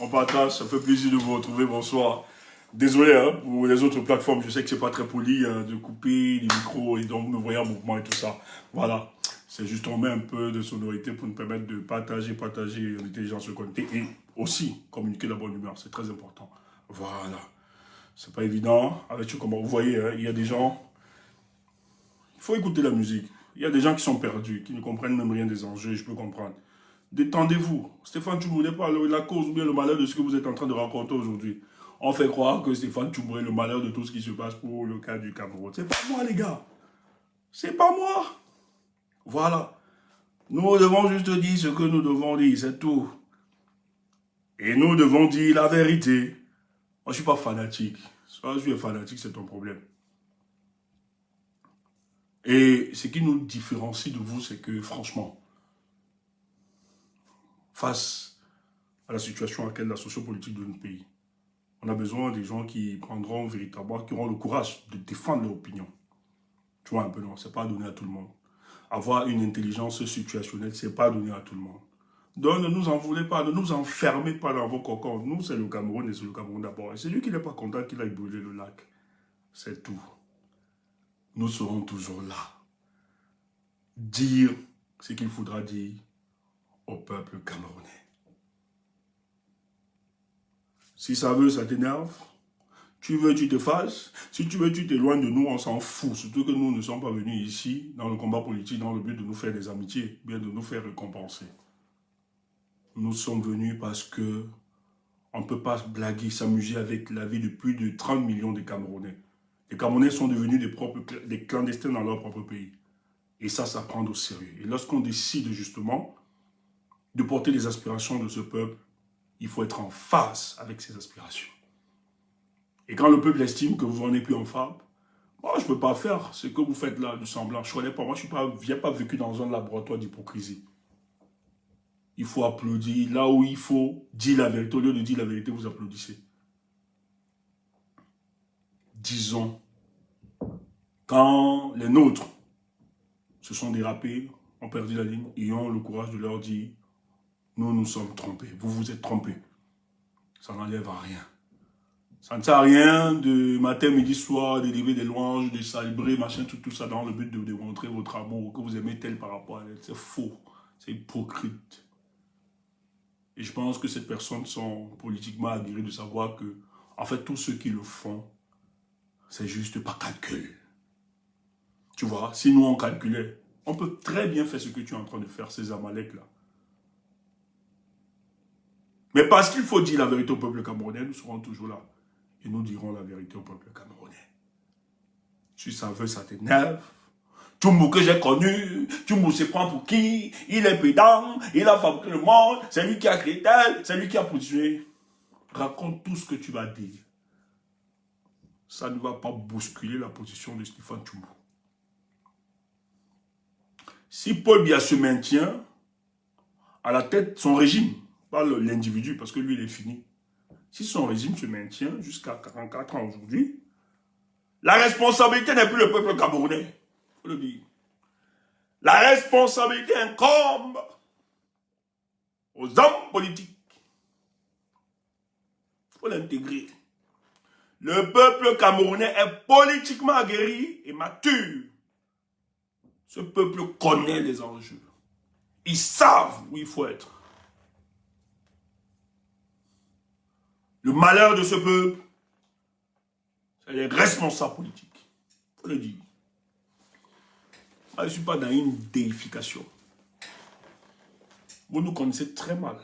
on partage, ça fait plaisir de vous retrouver, bonsoir. Désolé hein, pour les autres plateformes, je sais que c'est pas très poli de couper les micros et donc me voyer en mouvement et tout ça. Voilà, c'est juste on met un peu de sonorité pour nous permettre de partager l'intelligence connectée et aussi communiquer la bonne humeur, c'est très important. Voilà, c'est pas évident, avec comment vous voyez, hein, il y a des gens, il faut écouter la musique. Il y a des gens qui sont perdus, qui ne comprennent même rien des enjeux, je peux comprendre. Détendez-vous. Stéphane Tchoumou n'est pas la cause ou bien le malheur de ce que vous êtes en train de raconter aujourd'hui. On fait croire que Stéphane Tchoumou est le malheur de tout ce qui se passe pour le cas du Cameroun. C'est pas moi, les gars. C'est pas moi. Voilà. Nous devons juste dire ce que nous devons dire, c'est tout. Et nous devons dire la vérité. Moi, je ne suis pas fanatique. Soit je suis fanatique, c'est ton problème. Et ce qui nous différencie de vous, c'est que, franchement, face à la situation à laquelle la sociopolitique de notre pays, on a besoin des gens qui prendront véritablement, qui auront le courage de défendre leur opinion. Tu vois un peu, non, c'est pas donné à tout le monde. Avoir une intelligence situationnelle, c'est pas donné à tout le monde. Donc ne nous en voulez pas, ne nous enfermez pas dans vos cocons. Nous, c'est le Cameroun et c'est le Cameroun d'abord. Et c'est lui qui n'est pas content qu'il aille brûler le lac. C'est tout. Nous serons toujours là. Dire ce qu'il faudra dire au peuple camerounais. Si ça veut, ça t'énerve. Tu veux, tu te fâches. Si tu veux, tu t'éloignes de nous, on s'en fout. Surtout que nous ne sommes pas venus ici, dans le combat politique, dans le but de nous faire des amitiés, bien de nous faire récompenser. Nous sommes venus parce que on ne peut pas blaguer, s'amuser avec la vie de plus de 30 millions de Camerounais. Les Camerounais sont devenus des clandestins dans leur propre pays. Et ça prend au sérieux. Et lorsqu'on décide justement de porter les aspirations de ce peuple, il faut être en phase avec ces aspirations. Et quand le peuple estime que vous n'en êtes plus en phase, moi, je ne peux pas faire ce que vous faites là, de semblant. Je ne connais pas. Moi, je n'ai pas vécu dans un laboratoire d'hypocrisie. Il faut applaudir là où il faut dire la vérité. Au lieu de dire la vérité, vous applaudissez. Disons, quand les nôtres se sont dérapés, ont perdu la ligne, et ont le courage de leur dire, nous nous sommes trompés, vous vous êtes trompés. Ça n'enlève à rien. Ça ne sert à rien de matin, midi, soir, d'élever des louanges, de célébrer, machin, tout ça dans le but de démontrer votre amour, que vous aimez tel par rapport à elle. C'est faux, c'est hypocrite. Et je pense que ces personnes sont politiquement aguerries de savoir que, en fait, tous ceux qui le font, c'est juste par calcul. Tu vois, si nous on calculait, on peut très bien faire ce que tu es en train de faire, ces Amaleks-là. Mais parce qu'il faut dire la vérité au peuple camerounais, nous serons toujours là. Et nous dirons la vérité au peuple camerounais. Si ça veut, ça t'énerve. Tchoumou que j'ai connu, Tchoumou se prend pour qui? Il est pédant, il a fabriqué le monde, c'est lui qui a créé tel, c'est lui qui a positionné. Raconte tout ce que tu vas dire. Ça ne va pas bousculer la position de Stéphane Tchoumou. Si Paul Biya se maintient à la tête de son régime, pas l'individu, parce que lui, il est fini. Si son régime se maintient jusqu'à 44 ans aujourd'hui, la responsabilité n'est plus le peuple camerounais. Il faut le dire. La responsabilité incombe aux hommes politiques. Il faut l'intégrer. Le peuple camerounais est politiquement aguerri et mature. Ce peuple connaît les enjeux. Ils savent où il faut être. Le malheur de ce peuple, c'est les responsables politiques. Il faut le dire. Moi, je ne suis pas dans une déification. Vous nous connaissez très mal.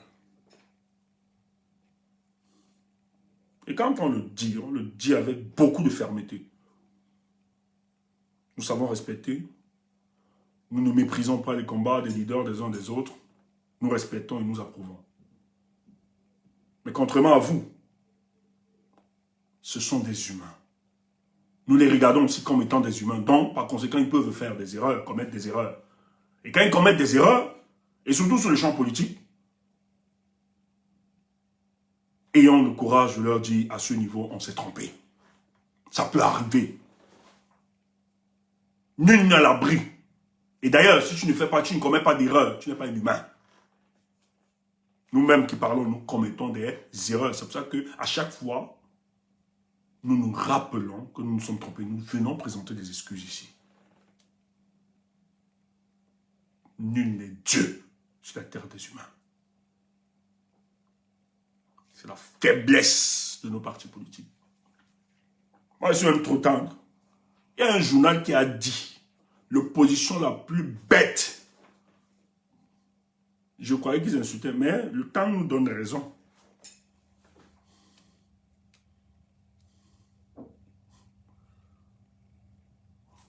Et quand on le dit avec beaucoup de fermeté. Nous savons respecter. Nous ne méprisons pas les combats des leaders des uns des autres. Nous respectons et nous approuvons. Mais contrairement à vous, ce sont des humains. Nous les regardons aussi comme étant des humains. Donc, par conséquent, ils peuvent faire des erreurs, commettre des erreurs. Et quand ils commettent des erreurs, et surtout sur le champ politique, ayons le courage de leur dire, à ce niveau, on s'est trompé. Ça peut arriver. Nul n'est à l'abri. Et d'ailleurs, si tu ne fais pas, tu ne commets pas d'erreur, tu n'es pas un humain. Nous-mêmes qui parlons, nous commettons des erreurs. C'est pour ça qu'à chaque fois, nous nous rappelons que nous nous sommes trompés. Nous venons présenter des excuses ici. Nul n'est Dieu sur la terre des humains. C'est la faiblesse de nos partis politiques. Moi, je suis même trop tendre. Il y a un journal qui a dit l'opposition la plus bête. Je croyais qu'ils insultaient, mais le temps nous donne raison.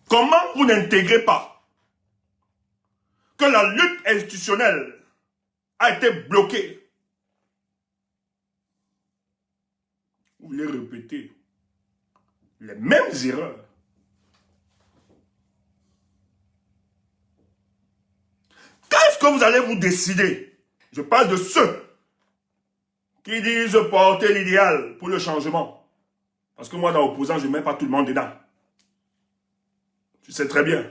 Comment vous n'intégrez pas que la lutte institutionnelle a été bloquée? Vous voulez répéter les mêmes erreurs. Qu'est-ce que vous allez vous décider? Je parle de ceux qui disent porter l'idéal pour le changement. Parce que moi, dans l'opposant, je ne mets pas tout le monde dedans. Tu sais très bien.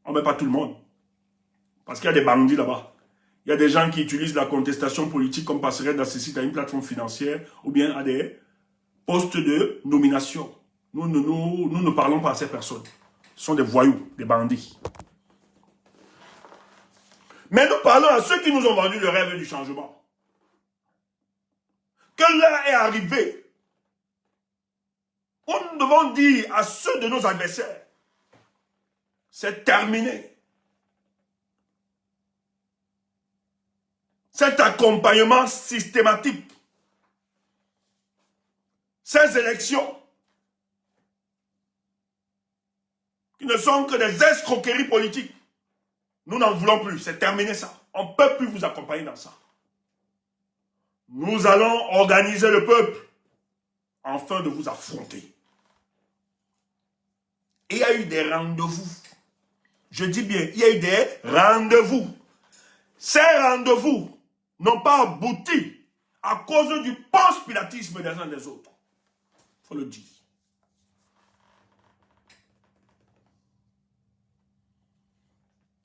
On ne met pas tout le monde. Parce qu'il y a des bandits là-bas. Il y a des gens qui utilisent la contestation politique comme passerelle d'accès à une plateforme financière ou bien à des postes de nomination. Nous ne parlons pas à ces personnes. Ce sont des voyous, des bandits. Mais nous parlons à ceux qui nous ont vendu le rêve du changement. Que l'heure est arrivée où nous devons dire à ceux de nos adversaires, c'est terminé. Cet accompagnement systématique, ces élections, qui ne sont que des escroqueries politiques, nous n'en voulons plus, c'est terminé ça. On ne peut plus vous accompagner dans ça. Nous allons organiser le peuple afin de vous affronter. Et il y a eu des rendez-vous. Je dis bien, il y a eu des rendez-vous. Ces rendez-vous n'ont pas abouti à cause du conspiratisme des uns des autres. Il faut le dire.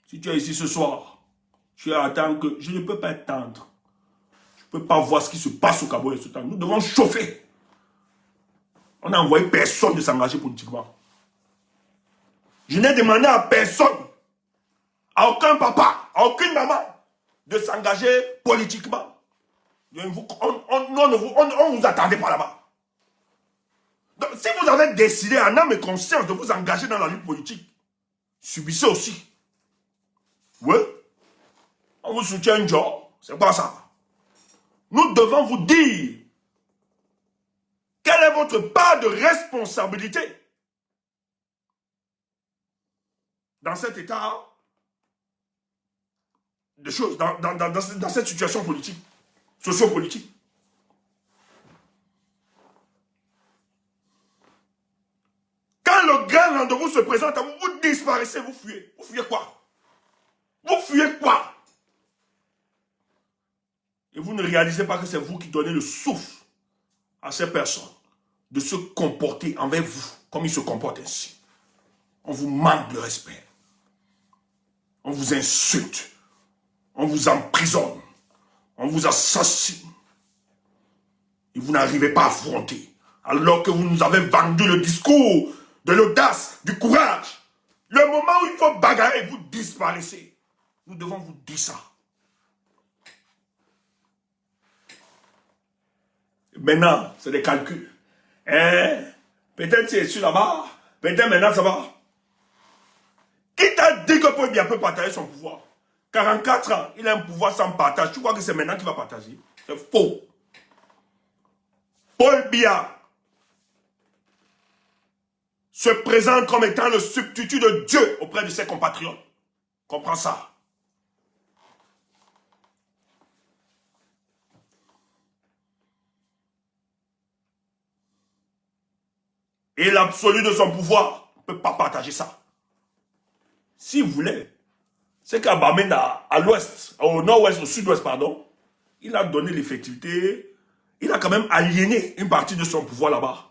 Si tu es ici ce soir, tu attends que je ne peux pas être tendre. Je ne peux pas voir ce qui se passe au Cameroun et ce temps. Nous devons chauffer. On n'a envoyé personne de s'engager politiquement. Je n'ai demandé à personne, à aucun papa, à aucune maman, de s'engager politiquement. On ne vous attendait pas là-bas. Donc, si vous avez décidé en âme et conscience de vous engager dans la lutte politique, subissez aussi. Oui, on vous soutient un jour, c'est pas ça. Nous devons vous dire quelle est votre part de responsabilité dans cet état de choses, dans cette situation politique, socio-politique. Quand le grand rendez-vous se présente à vous, vous disparaissez, vous fuyez. Vous fuyez quoi? Vous fuyez quoi? Et vous ne réalisez pas que c'est vous qui donnez le souffle à ces personnes de se comporter envers vous comme ils se comportent ainsi. On vous manque de respect. On vous insulte. On vous emprisonne. On vous assassine. Et vous n'arrivez pas à affronter. Alors que vous nous avez vendu le discours de l'audace, du courage. Le moment où il faut bagarrer, vous disparaissez. Nous devons vous dire ça. Maintenant, c'est des calculs. Hein? Peut-être c'est sur là-bas. Peut-être maintenant ça va. Qui t'a dit que Paul Biya peut partager son pouvoir? 44 ans, il a un pouvoir sans partage. Tu crois que c'est maintenant qu'il va partager? C'est faux. Paul Biya se présente comme étant le substitut de Dieu auprès de ses compatriotes. Comprends ça? Et l'absolu de son pouvoir ne peut pas partager ça. S'il voulait, c'est qu'à Bamenda, à l'ouest, au nord-ouest, au sud-ouest, pardon, il a donné l'effectivité, il a quand même aliéné une partie de son pouvoir là-bas.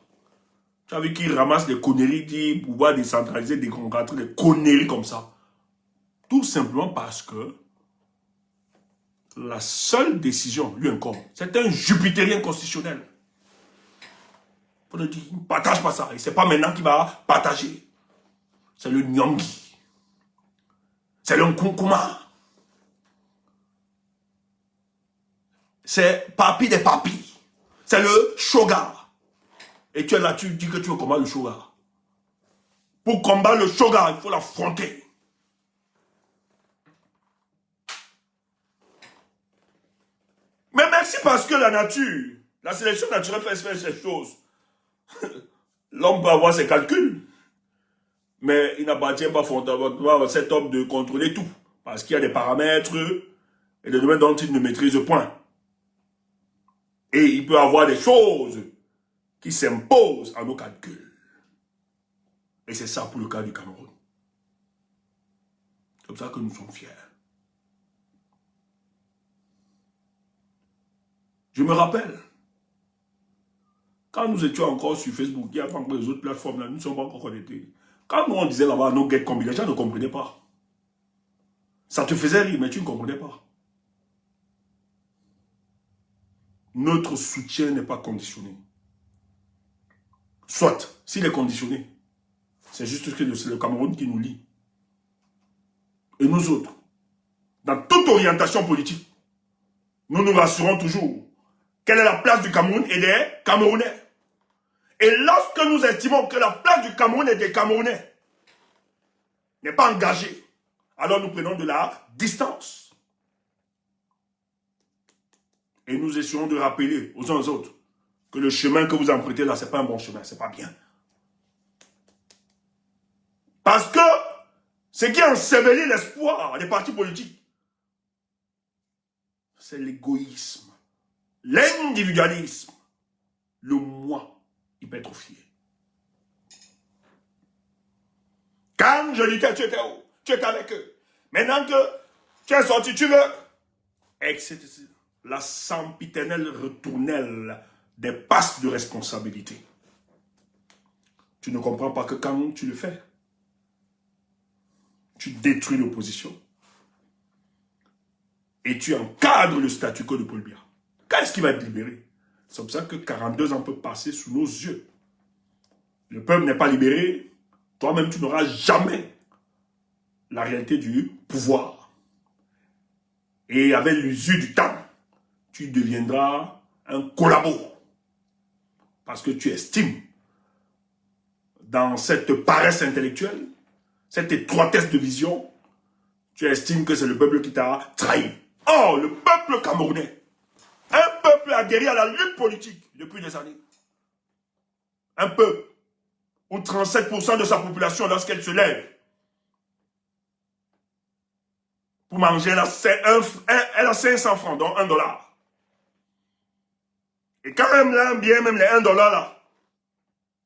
Tu as vu qu'il ramasse des conneries, dit pouvoir décentraliser, déconcentrer, des conneries comme ça. Tout simplement parce que la seule décision, lui encore, c'est un jupitérien constitutionnel. On le dit, il ne partage pas ça. Et ce n'est pas maintenant qu'il va partager. C'est le Nyongi. C'est le Nkunkuma. C'est Papi des papis. C'est le Shoga. Et tu es là, tu dis que tu veux combattre le Shoga. Pour combattre le Shoga, il faut l'affronter. Mais merci parce que la nature, la sélection naturelle fait ces choses. L'homme peut avoir ses calculs. Mais il n'appartient pas fondamentalement à cet homme de contrôler tout. Parce qu'il y a des paramètres et des domaines dont il ne maîtrise point. Et il peut avoir des choses qui s'imposent à nos calculs. Et c'est ça pour le cas du Cameroun. C'est comme ça que nous sommes fiers. Je me rappelle, quand nous étions encore sur Facebook, il n'y a pas encore les autres plateformes là, nous ne sommes pas encore connectés. Quand nous on disait là-bas, no get combination, les gens ne comprenaient pas. Ça te faisait rire, mais tu ne comprenais pas. Notre soutien n'est pas conditionné. Soit, s'il est conditionné, c'est juste que c'est le Cameroun qui nous lie. Et nous autres, dans toute orientation politique, nous nous rassurons toujours quelle est la place du Cameroun et des Camerounais. Et lorsque nous estimons que la place du Cameroun et des Camerounais n'est pas engagée, alors nous prenons de la distance. Et nous essayons de rappeler aux uns aux autres que le chemin que vous empruntez là, ce n'est pas un bon chemin, ce n'est pas bien. Parce que ce qui ensevelit l'espoir des partis politiques, c'est l'égoïsme, l'individualisme, le moi hypertrophié. Quand je disais, tu étais où? Tu étais avec eux. Maintenant que tu es sorti, tu veux. Etc. La sempiternelle retournelle des passes de responsabilité. Tu ne comprends pas que quand tu le fais, tu détruis l'opposition et tu encadres le statu quo de Paul Biya. Quand est-ce qu'il va être libéré? C'est comme ça que 42 ans peuvent passer sous nos yeux. Le peuple n'est pas libéré. Toi-même, tu n'auras jamais la réalité du pouvoir. Et avec l'usure du temps, tu deviendras un collabo. Parce que tu estimes, dans cette paresse intellectuelle, cette étroitesse de vision, tu estimes que c'est le peuple qui t'a trahi. Or, le peuple camerounais, un peuple adhéré à la lutte politique depuis des années. Un peuple où 37% de sa population, lorsqu'elle se lève, pour manger, elle a 500 francs, donc $1. Et quand elle aime bien même les $1 là,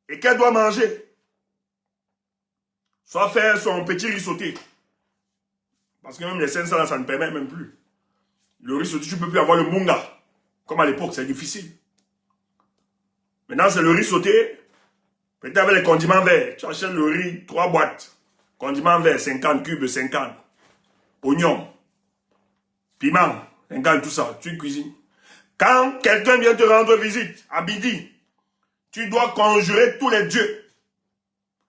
et qu'elle doit manger, soit faire son petit riz sauté, parce que même les 500 là, ça ne permet même plus. Le riz sauté, tu ne peux plus avoir le munga. Comme à l'époque, c'est difficile. Maintenant, c'est le riz sauté. Peut-être avec les condiments verts. Tu achètes le riz, 3 boîtes. Condiments verts, 50 cubes, 50. Oignons. Piment, 50, tout ça. Tu cuisines. Quand quelqu'un vient te rendre visite, à midi, tu dois conjurer tous les dieux.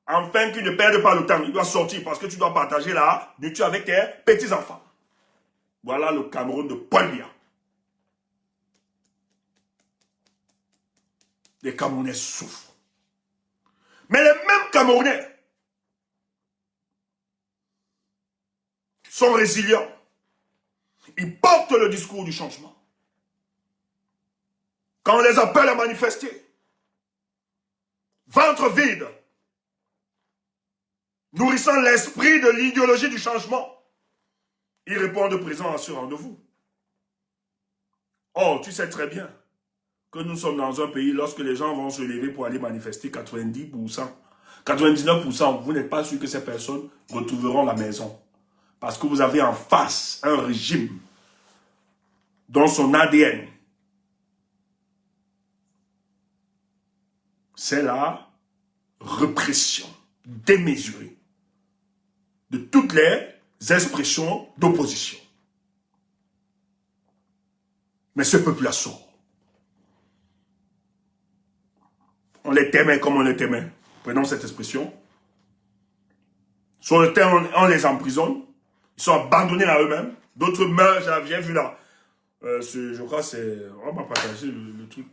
Afin qu'il ne perde pas le temps. Il doit sortir parce que tu dois partager la nourriture avec tes petits-enfants. Voilà le Cameroun de Paul Biya. Les Camerounais souffrent. Mais les mêmes Camerounais sont résilients. Ils portent le discours du changement. Quand on les appelle à manifester, ventre vide, nourrissant l'esprit de l'idéologie du changement, ils répondent présent à ce rendez-vous. Or, tu sais très bien que nous sommes dans un pays, lorsque les gens vont se lever pour aller manifester, 90%, 99%, vous n'êtes pas sûr que ces personnes retrouveront la maison. Parce que vous avez en face un régime dont son ADN, c'est la répression démesurée de toutes les expressions d'opposition. Mais ce peuple-là sort. On les t'aimait comme on les t'aimait. Prenons cette expression. Sur le terrain, on les emprisonne. Ils sont abandonnés à eux-mêmes. D'autres meurent, j'ai vu là. Je crois que c'est... On m'a partagé le truc.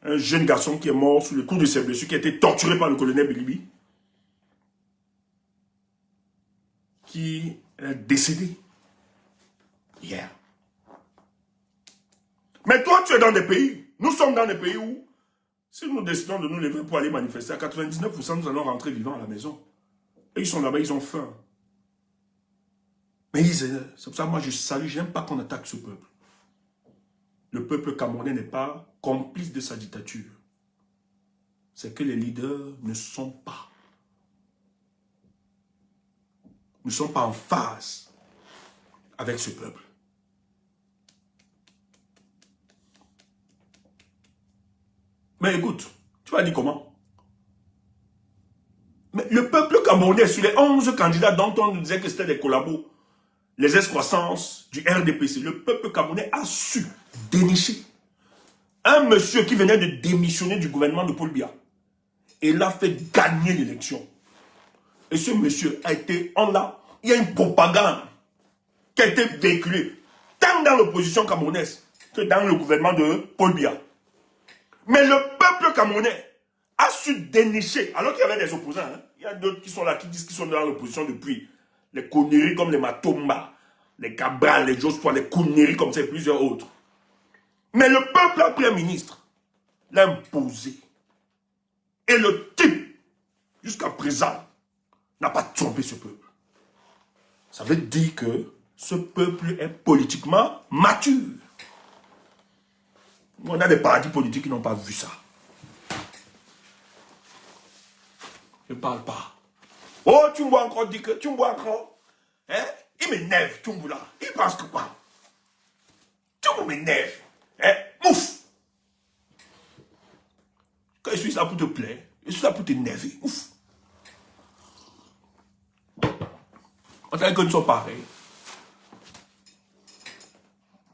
Un jeune garçon qui est mort sous le coup de ses blessures, qui a été torturé par le colonel Bilibi. Qui est décédé. Hier. Mais toi, tu es dans des pays. Nous sommes dans des pays où, si nous décidons de nous lever pour aller manifester, à 99%, nous allons rentrer vivants à la maison. Et ils sont là-bas, ils ont faim. Mais c'est pour ça que moi je salue, je n'aime pas qu'on attaque ce peuple. Le peuple camerounais n'est pas complice de sa dictature. C'est que les leaders ne sont pas en phase avec ce peuple. Mais écoute, tu vas dire comment? Mais le peuple camerounais, sur les 11 candidats dont on nous disait que c'était des collabos, les excroissances du RDPC, le peuple camerounais a su dénicher un monsieur qui venait de démissionner du gouvernement de Paul Biya. Et l'a fait gagner l'élection. Et ce monsieur a été, il y a une propagande qui a été véhiculée, tant dans l'opposition camerounaise que dans le gouvernement de Paul Biya. Mais le peuple camerounais a su dénicher, alors qu'il y avait des opposants. Hein. Il y a d'autres qui sont là, qui disent qu'ils sont dans l'opposition depuis. Les conneries comme les Matomba, les Cabral, les Jospin, les conneries comme ça et plusieurs autres. Mais le peuple, le Premier ministre, l'a imposé. Et le type, jusqu'à présent, n'a pas trompé ce peuple. Ça veut dire que ce peuple est politiquement mature. On a des partis politiques qui n'ont pas vu ça. Je ne parle pas. Oh, tu me vois encore dire que... Tu me vois encore. Hein? Il m'énerve, tu me vois là. Il pense que quoi? Tu m'énerve. Hein? Ouf! Quand je suis là pour te plaire, je suis là pour t'énerver. Ouf! On dirait que nous sommes pareils.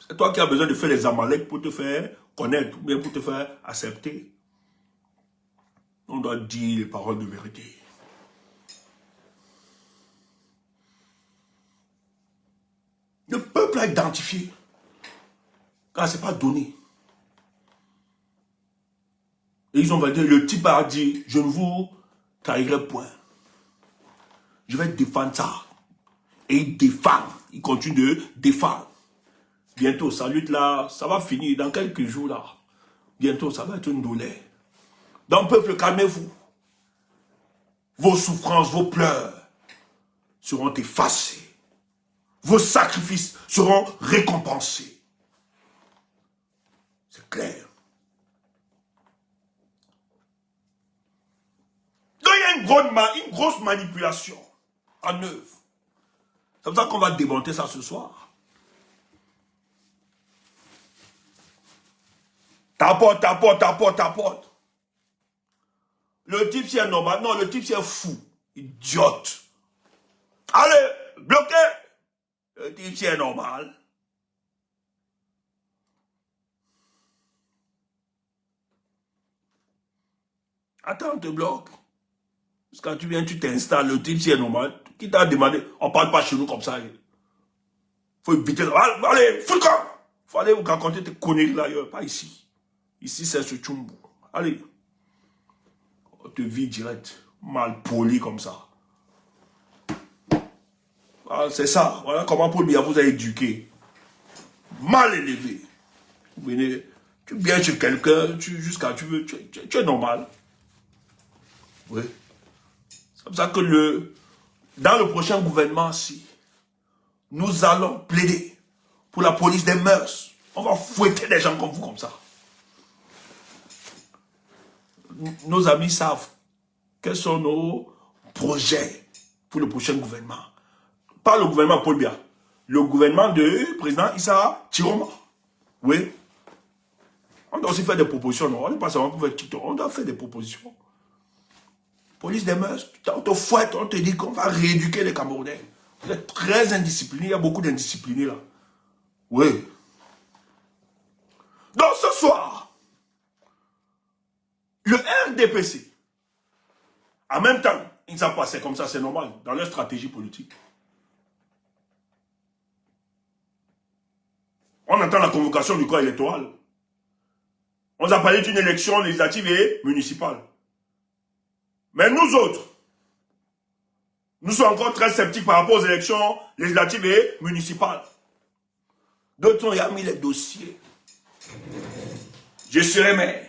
C'est toi qui as besoin de faire les amaleks pour te faire connaître, ou bien pour te faire accepter. On doit dire les paroles de vérité. Le peuple a identifié. Car ce n'est pas donné. Et ils ont validé, le type a dit, je ne vous trahirai point. Je vais défendre ça. Et il défend. Il continue de défendre. Bientôt, sa lutte là, ça va finir dans quelques jours là. Bientôt, ça va être une douleur. Donc, peuple, calmez-vous. Vos souffrances, vos pleurs seront effacés. Vos sacrifices seront récompensés. C'est clair. Donc, il y a une grosse manipulation en œuvre. C'est pour ça qu'on va démonter ça ce soir. Tapote. Le type, c'est normal. Non, le type, c'est fou. Idiote. Allez, bloquez. Le type, c'est normal. Attends, on te bloque. Parce que quand tu viens, tu t'installes, le type, c'est normal. Qui t'a demandé? On ne parle pas chez nous comme ça. Il faut éviter. Allez, fous le camp. Il faut aller vous raconter tes conneries là, pas ici. Ici, c'est ce Tchumbu. Allez. On te vit direct. Mal poli comme ça. Voilà, c'est ça. Voilà comment Paul Biya vous a éduqué. Mal élevé. Vous venez, tu viens chez quelqu'un, jusqu'à tu veux, tu es normal. Oui. C'est comme ça que dans le prochain gouvernement, si nous allons plaider pour la police des mœurs, on va fouetter des gens comme vous comme ça. Nos amis savent quels sont nos projets pour le prochain gouvernement. Pas le gouvernement Paul Biya, le gouvernement du président Issa Chiroma. Oui. On doit aussi faire des propositions. Non? On n'est pas seulement pour faire TikTok, on doit faire des propositions. Police des mœurs, on te fouette, on te dit qu'on va rééduquer les Camerounais. Vous êtes très indisciplinés, il y a beaucoup d'indisciplinés là. Oui. Donc ce soir, le RDPC, en même temps, ils savent pas, c'est comme ça, c'est normal, dans leur stratégie politique. On entend la convocation du corps électoral. On a parlé d'une élection législative et municipale. Mais nous autres, nous sommes encore très sceptiques par rapport aux élections législatives et municipales. D'autres ont mis les dossiers. Je serai maire.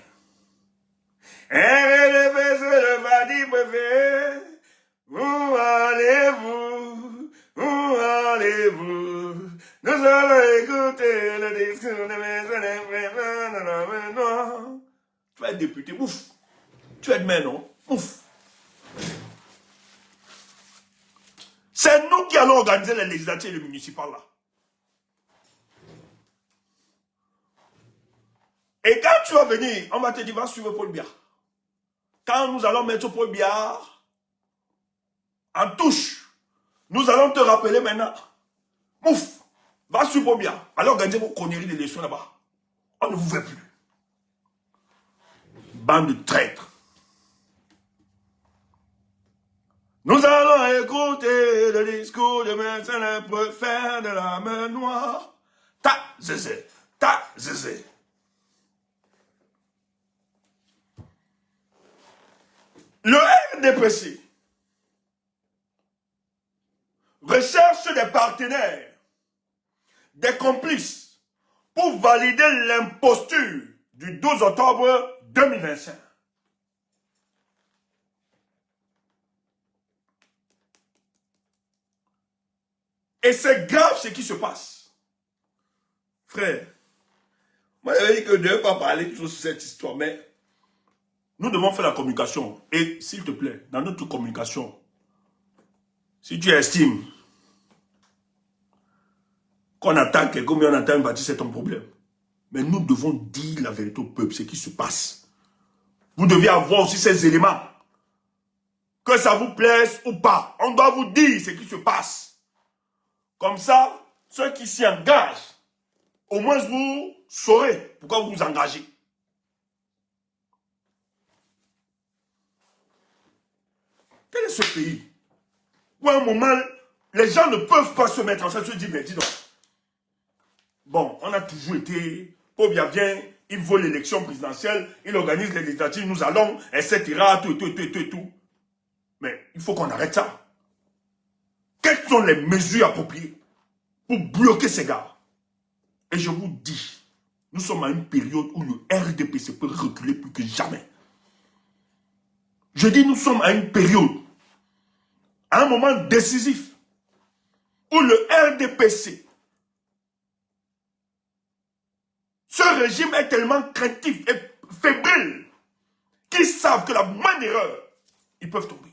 Où allez-vous? Où allez-vous? Nous allons écouter le discours de mes... Tu vas être député, ouf. Tu vas être maire, non? Ouf. C'est nous qui allons organiser les législatives et les municipales là. Et quand tu vas venir, on va te dire, va suivre Paul Biya. Quand nous allons mettre Paul Biya en touche, nous allons te rappeler maintenant, ouf, va suivre Paul Biya. Alors organisez vos conneries d'élection là-bas. On ne vous veut plus. Bande de traîtres. Nous allons écouter le discours de médecin pour faire de la main noire. Ta zézé, ta zézé. Le RDPC recherche des partenaires, des complices pour valider l'imposture du 12 octobre 2025. Et c'est grave ce qui se passe. Frère, moi j'avais dit que je ne devais pas parler sur cette histoire, mais nous devons faire la communication. Et s'il te plaît, dans notre communication, si tu estimes qu'on attaque quelqu'un, mais on attaque une partie, c'est ton problème. Mais nous devons dire la vérité au peuple, ce qui se passe. Vous devez avoir aussi ces éléments. Que ça vous plaise ou pas, on doit vous dire ce qui se passe. Comme ça, ceux qui s'y engagent, au moins vous saurez pourquoi vous vous engagez. Quel est ce pays où à un moment, les gens ne peuvent pas se mettre en train de se dire, mais dis donc, bon, on a toujours été, Paul Biya vient, il vole l'élection présidentielle, il organise les législatives, nous allons, etc., tout. Mais il faut qu'on arrête ça. Quelles sont les mesures appropriées pour bloquer ces gars? Et je vous dis, nous sommes à une période où le RDPC peut reculer plus que jamais. Je dis, nous sommes à une période, à un moment décisif, où le RDPC, ce régime est tellement craintif et fébrile qu'ils savent que la moindre erreur, ils peuvent tomber.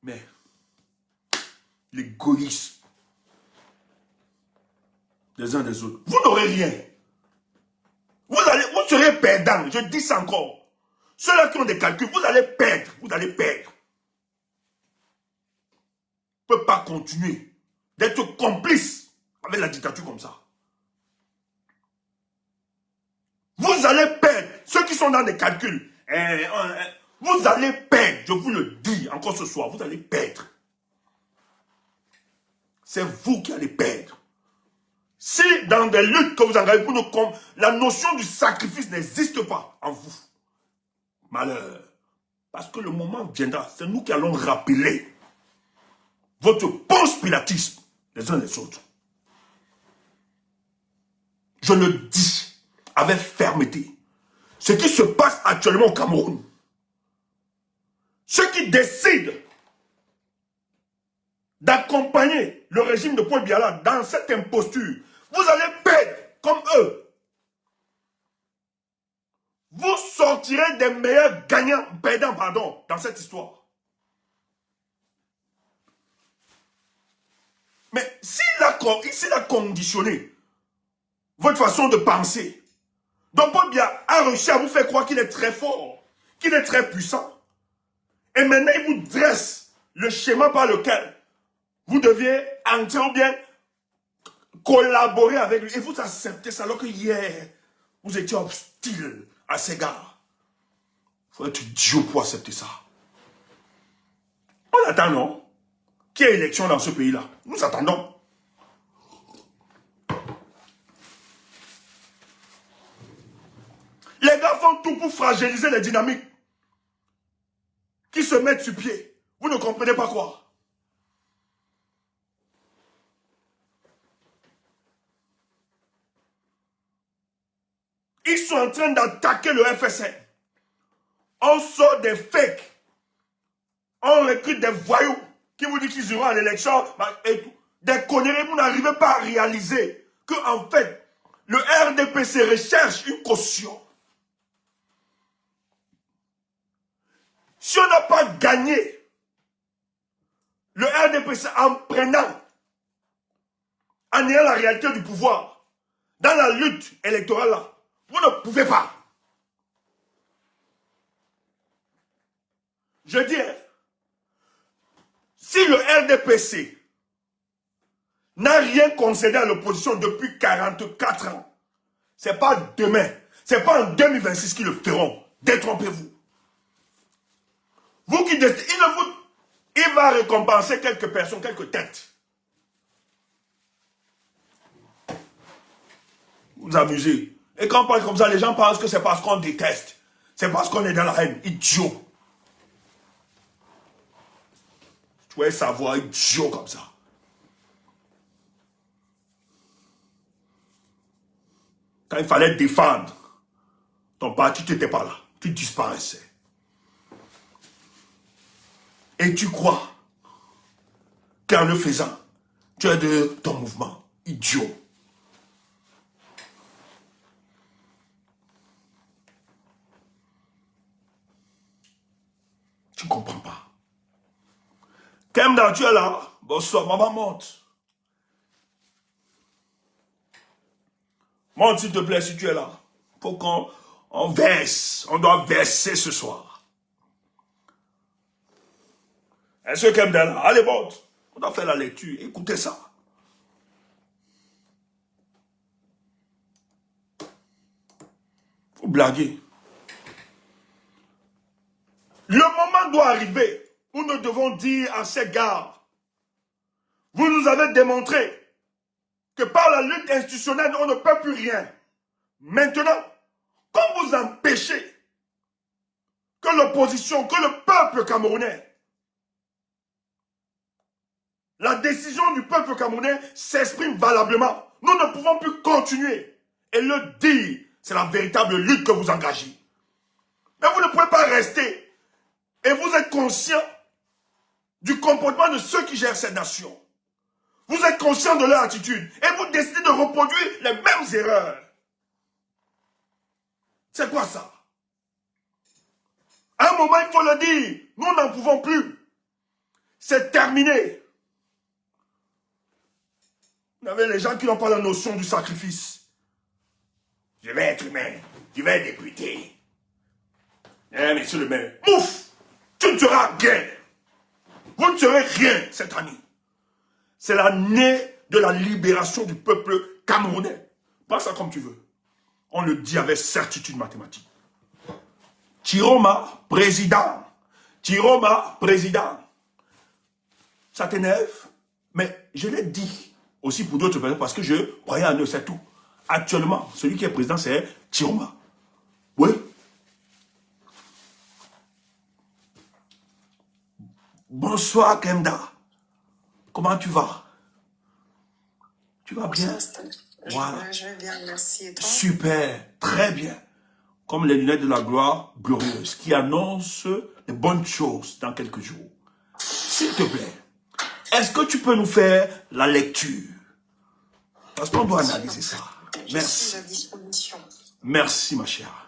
Mais l'égoïsme des uns des autres, vous n'aurez rien. Vous serez perdants, je dis ça encore. Ceux-là qui ont des calculs, vous allez perdre, vous allez perdre. Vous ne pouvez pas continuer d'être complice avec la dictature comme ça. Vous allez perdre, ceux qui sont dans des calculs, vous allez perdre, je vous le dis encore ce soir, vous allez perdre. C'est vous qui allez perdre. Si dans des luttes que vous engagez, la notion du sacrifice n'existe pas en vous, malheur. Parce que le moment viendra, c'est nous qui allons rappeler votre conspiratisme les uns les autres. Je le dis avec fermeté. Ce qui se passe actuellement au Cameroun, ceux qui décident d'accompagner le régime de Paul Biya dans cette imposture, vous allez perdre comme eux. Vous sortirez des meilleurs perdants, dans cette histoire. Mais s'il a conditionné votre façon de penser, donc Paul Biya a réussi à vous faire croire qu'il est très fort, qu'il est très puissant, et maintenant il vous dresse le schéma par lequel vous deviez entrer ou bien collaborer avec lui. Et vous acceptez ça alors que hier, vous étiez hostile à ces gars. Il faut être idiot pour accepter ça. On attend, non? Qu'il y ait élection dans ce pays-là. Nous attendons. Les gars font tout pour fragiliser les dynamiques qui se mettent sur pied. Vous ne comprenez pas quoi? Ils sont en train d'attaquer le FSN. On sort des fakes. On recrute des voyous qui vous disent qu'ils iront à l'élection. Des conneries, vous n'arrivez pas à réaliser que en fait, le RDPC recherche une caution. Si on n'a pas gagné le RDPC en prenant, en ayant la réalité du pouvoir, dans la lutte électorale là, vous ne pouvez pas. Je dis, si le RDPC n'a rien concédé à l'opposition depuis 44 ans, ce n'est pas demain, ce n'est pas en 2026 qu'ils le feront. Détrompez-vous. Vous qui décidez, il va récompenser quelques personnes, quelques têtes. Vous amusez. Et quand on parle comme ça, les gens pensent que c'est parce qu'on déteste. C'est parce qu'on est dans la haine. Idiot. Tu pouvais savoir, idiot comme ça. Quand il fallait défendre ton parti, tu n'étais pas là. Tu disparaissais. Et tu crois qu'en le faisant, tu es de ton mouvement. Idiot. Tu ne comprends pas. Kemda, tu es là. Bonsoir, maman, monte. Monte, s'il te plaît, si tu es là. Faut qu'on verse. On doit verser ce soir. Est-ce que Kemda est là? Allez, monte. On doit faire la lecture. Écoutez ça. Faut blaguer. Le moment doit arriver où nous devons dire à ces gars, vous nous avez démontré que par la lutte institutionnelle, on ne peut plus rien. Maintenant, comme vous empêchez que l'opposition, que le peuple camerounais, la décision du peuple camerounais s'exprime valablement, nous ne pouvons plus continuer et le dire. C'est la véritable lutte que vous engagez. Mais vous ne pouvez pas rester. Et vous êtes conscient du comportement de ceux qui gèrent cette nation. Vous êtes conscient de leur attitude. Et vous décidez de reproduire les mêmes erreurs. C'est quoi ça? À un moment, il faut le dire. Nous n'en pouvons plus. C'est terminé. Vous avez les gens qui n'ont pas la notion du sacrifice. Je vais être humain. Je vais être député. Eh, monsieur le maire. Mouf! Tu ne seras rien. Vous ne serez rien cette année. C'est l'année de la libération du peuple camerounais. Pas ça comme tu veux. On le dit avec certitude mathématique. Chiroma, président. Chiroma, président. Ça t'énerve? Mais je l'ai dit aussi pour d'autres personnes parce que je croyais en eux, c'est tout. Actuellement, celui qui est président, c'est Chiroma. Oui. Bonsoir Kemda. Comment tu vas? Tu vas bien? Voilà. Je vais bien, merci. Et toi? Super, très bien. Comme les lunettes de la gloire glorieuse qui annoncent les bonnes choses dans quelques jours. S'il te plaît, est-ce que tu peux nous faire la lecture? Parce qu'on doit analyser ça. Merci. Je suis à disposition. Merci ma chère.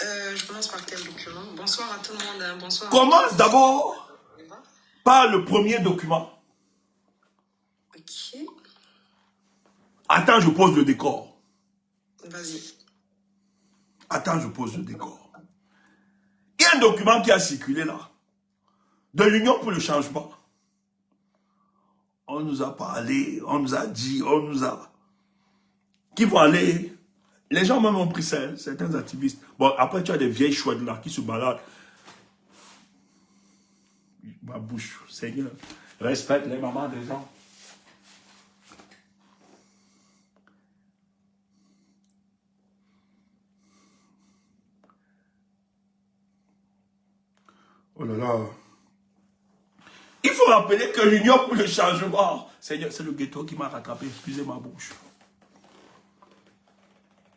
Je commence par quel document? Bonsoir à tout le monde. Hein. Bonsoir. Commence d'abord par le premier document. Ok. Attends, je pose le décor. Vas-y. Attends, je pose le décor. Il y a un document qui a circulé là, de l'Union pour le changement. On nous a parlé, on nous a dit, on nous a... Qui vont aller... Les gens même ont pris ça, hein, certains activistes. Bon, après, tu as des vieilles chouettes là qui se baladent. Ma bouche, Seigneur. Respecte les mamans des gens. Oh là là. Il faut rappeler que l'Union pour le changement, Seigneur, c'est le ghetto qui m'a rattrapé, excusez ma bouche.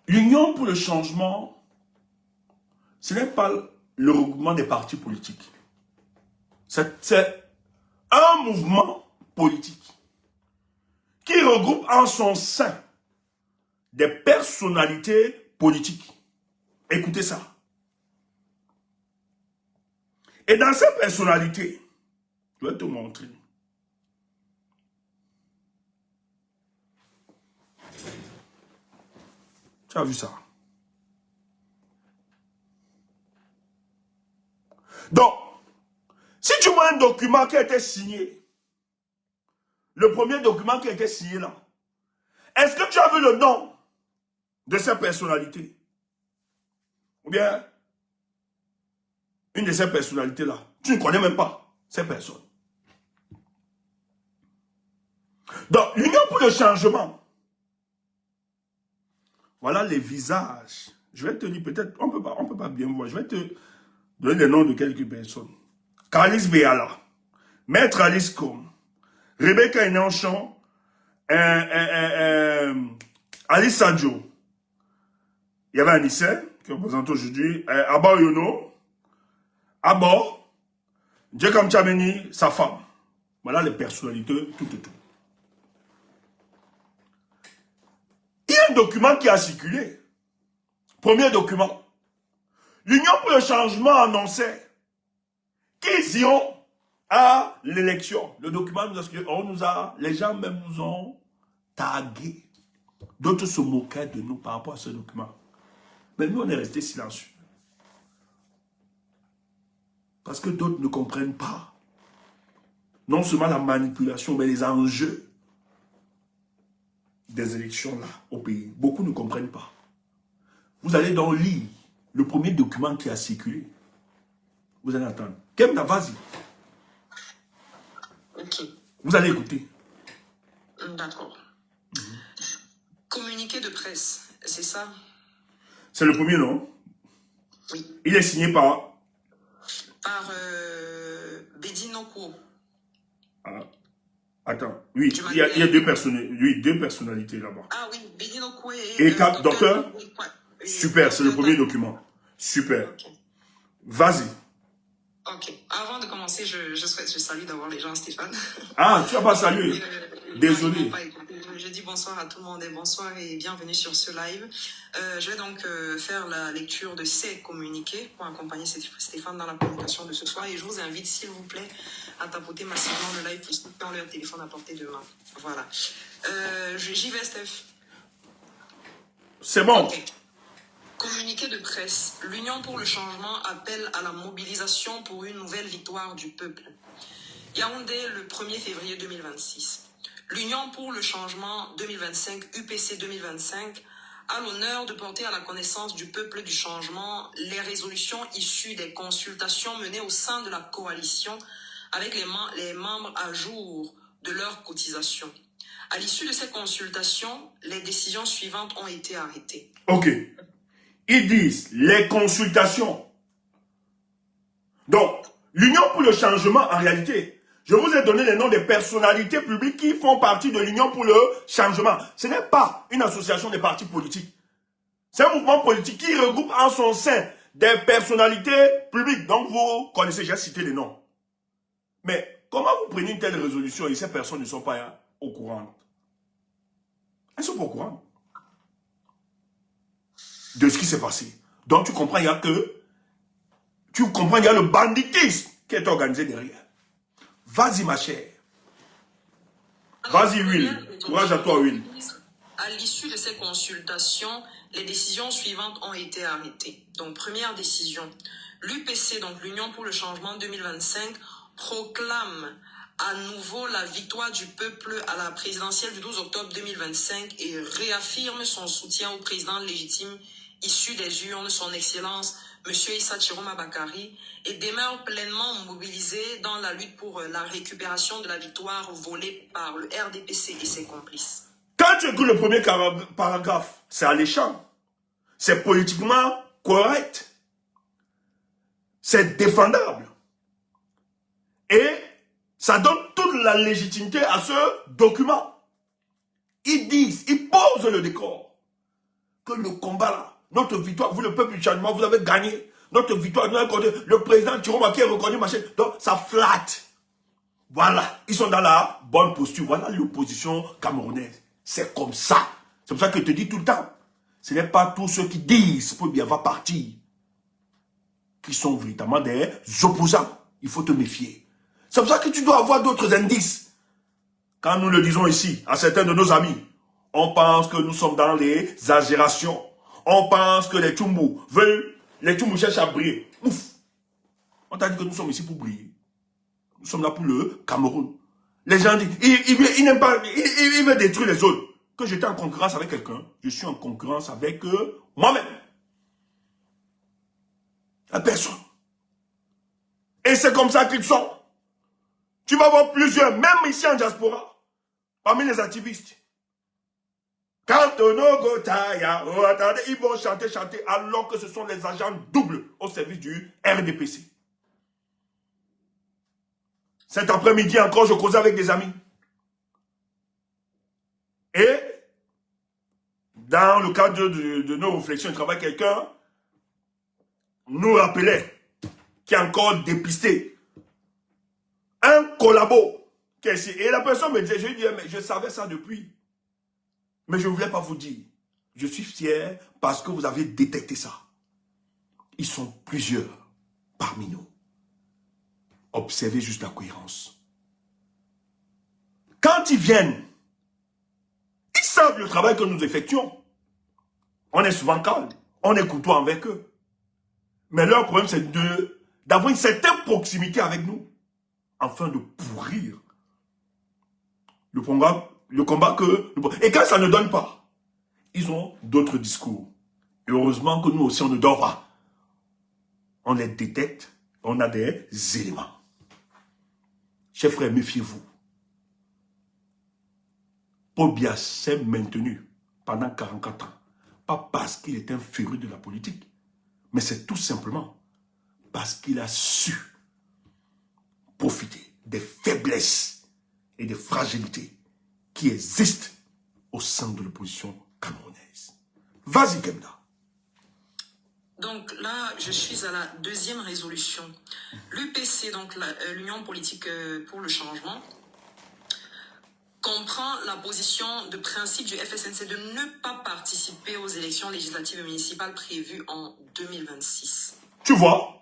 L'Union pour le changement, ce n'est pas le regroupement des partis politiques. C'est un mouvement politique qui regroupe en son sein des personnalités politiques. Écoutez ça. Et dans ces personnalités, je vais te montrer. Tu as vu ça? Donc, si tu vois un document qui a été signé, le premier document qui a été signé là, est-ce que tu as vu le nom de ces personnalités? Ou bien, une de ces personnalités-là, tu ne connais même pas ces personnes. Donc, l'Union pour le changement, voilà les visages. Je vais te dire, peut-être, on peut pas bien voir, je vais te donner les noms de quelques personnes. Carlis Béala, Maître Alice Com, Rebecca Enanchon, Alice Sanjo. Il y avait Anissé, qui représente aujourd'hui, Abba Yono, Abo, Djekam Tchameni, sa femme. Voilà les personnalités, tout. Il y a un document qui a circulé. Premier document. L'Union pour le changement annonçait qu'ils iront à l'élection. Le document les gens même nous ont tagués. D'autres se moquaient de nous par rapport à ce document. Mais nous, on est restés silencieux. Parce que d'autres ne comprennent pas. Non seulement la manipulation, mais les enjeux des élections là au pays. Beaucoup ne comprennent pas. Vous allez donc lire le premier document qui a circulé. Vous allez attendre. Kemna, vas-y. Ok. Vous allez écouter. D'accord. Communiqué de presse, c'est ça? C'est le premier, non? Oui. Il est signé par... Par Bedinoko. Ah, attends. Oui, il y a deux personnalités là-bas. Ah oui, Bedinoko et docteur. Oui, Super, c'est le premier document. Super. Okay. Vas-y. Ok. Avant de commencer, je salue d'abord les gens, Stéphane. Ah, tu n'as pas salué. Désolé. Je dis bonsoir à tout le monde et bonsoir et bienvenue sur ce live. Je vais donc faire la lecture de ces communiqués pour accompagner Stéphane dans la communication de ce soir. Et je vous invite, s'il vous plaît, à tapoter massivement le live pour ceux qui ont leur téléphone à portée de main. Voilà. J'y vais, Steph. C'est bon. Okay. Communiqué de presse. L'Union pour le changement appelle à la mobilisation pour une nouvelle victoire du peuple. Yaoundé, le 1er février 2026. L'Union pour le changement 2025, UPC 2025, a l'honneur de porter à la connaissance du peuple du changement les résolutions issues des consultations menées au sein de la coalition avec les membres à jour de leur cotisation. À l'issue de ces consultations, les décisions suivantes ont été arrêtées. Ok. Ils disent les consultations. Donc, l'Union pour le changement, en réalité, je vous ai donné les noms des personnalités publiques qui font partie de l'Union pour le changement. Ce n'est pas une association de partis politiques. C'est un mouvement politique qui regroupe en son sein des personnalités publiques. Donc, vous connaissez, j'ai cité les noms. Mais comment vous prenez une telle résolution et ces personnes ne sont pas au courant? Elles sont pas au courant de ce qui s'est passé. Donc, tu comprends, il y a le banditisme qui est organisé derrière. Vas-y, ma chère. Vas-y, Will. Courage à toi, Will. À l'issue de ces consultations, les décisions suivantes ont été arrêtées. Donc, première décision. L'UPC, donc l'Union pour le changement 2025, proclame à nouveau la victoire du peuple à la présidentielle du 12 octobre 2025 et réaffirme son soutien au président légitime issu des urnes, son Excellence, M. Issa Chiroma Bakari, et demeure pleinement mobilisé dans la lutte pour la récupération de la victoire volée par le RDPC et ses complices. Quand tu écoutes le premier paragraphe, c'est alléchant. C'est politiquement correct. C'est défendable. Et ça donne toute la légitimité à ce document. Ils disent, ils posent le décor. Que le combat là, notre victoire, vous le peuple du changement, vous avez gagné. Notre victoire, nous avons le président Chiroma qui est reconnu, machin. Donc ça flatte. Voilà, ils sont dans la bonne posture. Voilà l'opposition camerounaise. C'est comme ça. C'est pour ça que je te dis tout le temps. Ce n'est pas tous ceux qui disent pour bien va partir qui sont véritablement des opposants. Il faut te méfier. C'est pour ça que tu dois avoir d'autres indices. Quand nous le disons ici, à certains de nos amis, on pense que nous sommes dans les exagérations. On pense que les Tchoumbou veulent, les Tchoumbou cherchent à briller. Ouf! On t'a dit que nous sommes ici pour briller. Nous sommes là pour le Cameroun. Les gens disent, ils n'aiment pas, ils veulent détruire les autres. Que j'étais en concurrence avec quelqu'un, je suis en concurrence avec moi-même. La personne. Et c'est comme ça qu'ils sont. Tu vas voir plusieurs, même ici en diaspora, parmi les activistes. Quand attendez, ils vont chanter, alors que ce sont les agents doubles au service du RDPC. Cet après-midi encore, je causais avec des amis. Et, dans le cadre de nos réflexions de travail, quelqu'un nous rappelait qu'il y a encore dépisté un collabo. Et la personne me disait, je lui disais, mais je savais ça depuis. Mais je ne voulais pas vous dire. Je suis fier parce que vous avez détecté ça. Ils sont plusieurs parmi nous. Observez juste la cohérence. Quand ils viennent, ils savent le travail que nous effectuons. On est souvent calme. On est courtois avec eux. Mais leur problème, c'est d'avoir une certaine proximité avec nous. Afin de pourrir le combat que... Et quand ça ne donne pas, ils ont d'autres discours. Et heureusement que nous aussi, on ne dort pas. On les détecte. On a des éléments. Chers frères, méfiez-vous. Paul Biya s'est maintenu pendant 44 ans. Pas parce qu'il est un féru de la politique, mais c'est tout simplement parce qu'il a su profiter des faiblesses et des fragilités qui existent au sein de l'opposition camerounaise. Vas-y, Kemda. Donc là, je suis à la deuxième résolution. L'UPC, donc l'Union politique pour le changement, comprend la position de principe du FSNC de ne pas participer aux élections législatives et municipales prévues en 2026. Tu vois,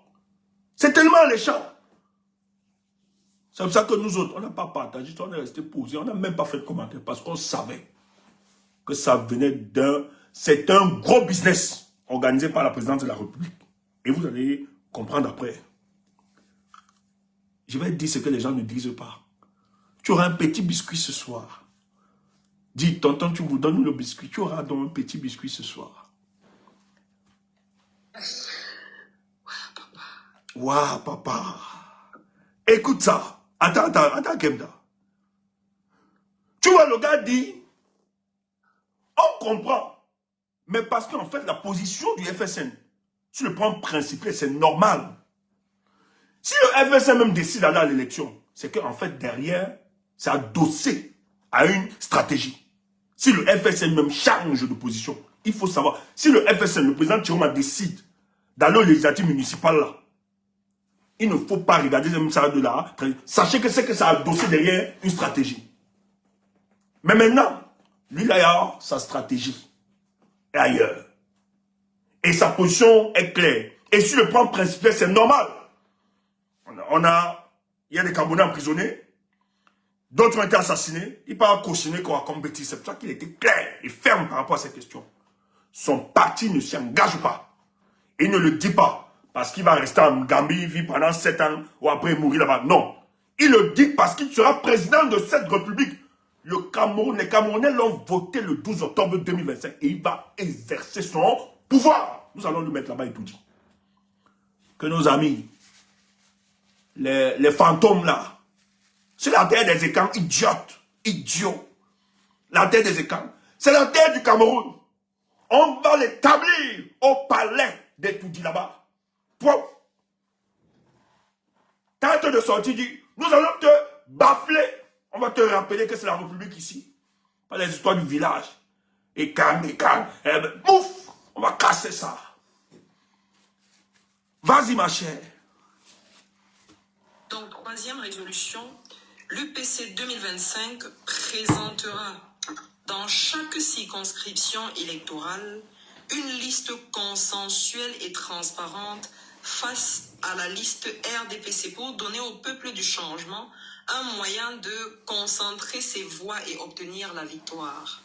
c'est tellement alléchant. C'est pour ça que nous autres, on n'a pas partagé, on est resté posé, on n'a même pas fait de commentaire parce qu'on savait que ça venait d'un... C'est un gros business organisé par la présidence de la République. Et vous allez comprendre après. Je vais dire ce que les gens ne disent pas. Tu auras un petit biscuit ce soir. Dis, tonton, tu vous donnes le biscuit. Tu auras donc un petit biscuit ce soir. Waouh, papa. Écoute ça. Attends, Kemda. Tu vois, le gars dit, on comprend. Mais parce qu'en fait, la position du FSN, sur le plan principal, c'est normal. Si le FSN même décide d'aller à l'élection, c'est qu'en fait, derrière, c'est adossé à une stratégie. Si le FSN même change de position, il faut savoir, si le FSN, le président Chiroma décide d'aller aux législatives municipales là, il ne faut pas regarder même ça de là. Sachez que c'est que ça a adossé derrière une stratégie. Mais maintenant, lui, il a sa stratégie est ailleurs. Et sa position est claire. Et sur le plan principal, c'est normal. Il y a des Camerounais emprisonnés. D'autres ont été assassinés. Il parle cautionner quoi comme bêtise. C'est pour ça qu'il était clair et ferme par rapport à cette question. Son parti ne s'y engage pas. Il ne le dit pas. Parce qu'il va rester en Gambie, vivre pendant 7 ans, ou après mourir là-bas. Non. Il le dit parce qu'il sera président de cette république. Les Camerounais l'ont voté le 12 octobre 2025 et il va exercer son pouvoir. Nous allons le mettre là-bas et tout dire. Que nos amis, les fantômes là, c'est la terre des écans idiots. La terre des écans, c'est la terre du Cameroun. On va l'établir au palais des Toudis là-bas. Tente de sortir, dit, nous allons te bafler. On va te rappeler que c'est la République ici. Pas les histoires du village. Et calme. Ouf, on va casser ça. Vas-y, ma chère. Donc, troisième résolution, l'UPC 2025 présentera dans chaque circonscription électorale une liste consensuelle et transparente face à la liste RDPC pour donner au peuple du changement un moyen de concentrer ses voix et obtenir la victoire.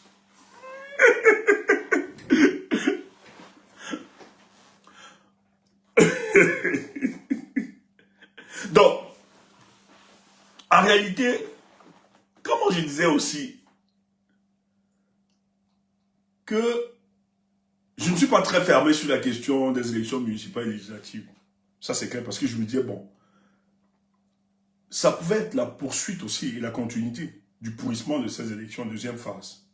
Donc, en réalité, comme je disais aussi, que je ne suis pas très fermé sur la question des élections municipales et législatives. Ça, c'est clair, parce que je me disais, bon, ça pouvait être la poursuite aussi et la continuité du pourrissement de ces élections en deuxième phase.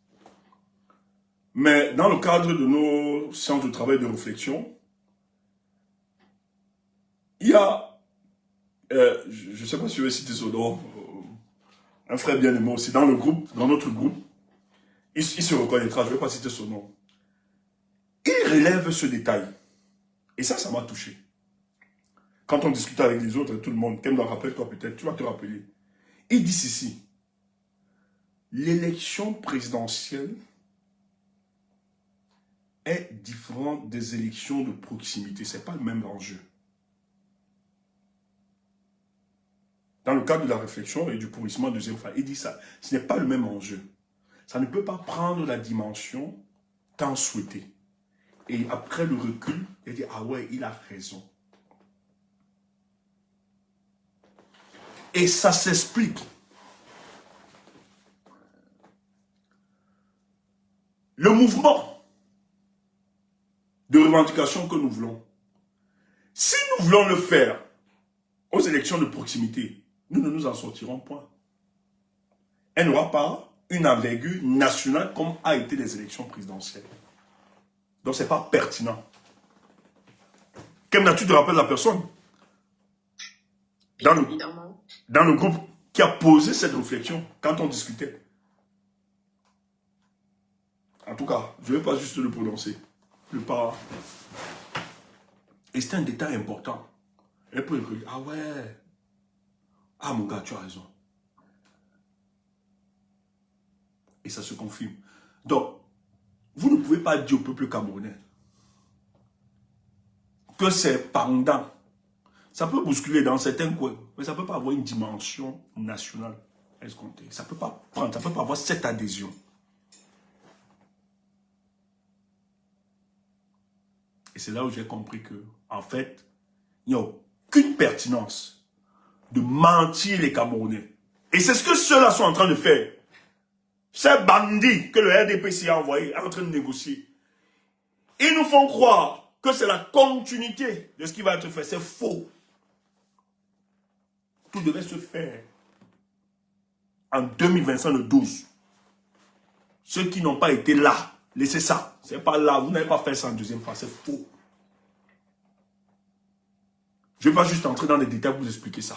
Mais dans le cadre de nos séances de travail de réflexion, il y a, je ne sais pas si je vais citer son nom, un frère bien-aimé aussi, dans le groupe, dans notre groupe, il se reconnaîtra, je ne vais pas citer son nom. Il relève ce détail. Et ça m'a touché. Quand on discute avec les autres, tout le monde, Kem le rappelle toi peut-être, tu vas te rappeler. Il dit ceci. L'élection présidentielle est différente des élections de proximité. Ce n'est pas le même enjeu. Dans le cadre de la réflexion et du pourrissement deuxième phase, il dit ça. Ce n'est pas le même enjeu. Ça ne peut pas prendre la dimension tant souhaitée. Et après le recul, il dit, ah ouais, il a raison. Et ça s'explique. Le mouvement de revendication que nous voulons, si nous voulons le faire aux élections de proximité, nous ne nous en sortirons point. Elle n'aura pas une envergure nationale comme a été les élections présidentielles. Donc ce n'est pas pertinent. Quelle tu te rappelles la personne dans le groupe qui a posé cette réflexion quand on discutait. En tout cas, je ne vais pas juste le prononcer. Et c'est un détail important. Elle peut dire, ah ouais, ah mon gars, tu as raison. Et ça se confirme. Donc, vous ne pouvez pas dire au peuple camerounais que c'est pendant. Ça peut bousculer dans certains coins, mais ça ne peut pas avoir une dimension nationale escomptée. Ça ne peut pas prendre, ça ne peut pas avoir cette adhésion. Et c'est là où j'ai compris que, en fait, il n'y a aucune pertinence de mentir les Camerounais. Et c'est ce que ceux-là sont en train de faire. Ces bandits que le RDPC a envoyés, en train de négocier, ils nous font croire que c'est la continuité de ce qui va être fait. C'est faux. Tout devait se faire en 2025, le 12. Ceux qui n'ont pas été là, laissez ça. C'est pas là. Vous n'avez pas fait ça en deuxième phase. C'est faux. Je ne vais pas juste entrer dans les détails pour vous expliquer ça.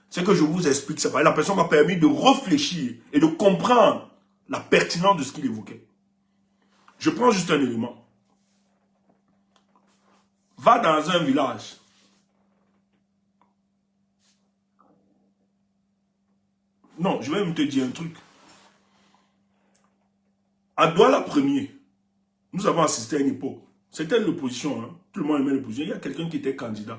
Ce que je vous explique, c'est pas. La personne m'a permis de réfléchir et de comprendre la pertinence de ce qu'il évoquait. Je prends juste un élément. Va dans un village. Non, je vais même te dire un truc. À Douala premier, nous avons assisté à une époque. C'était l'opposition. Hein. Tout le monde aimait l'opposition. Il y a quelqu'un qui était candidat.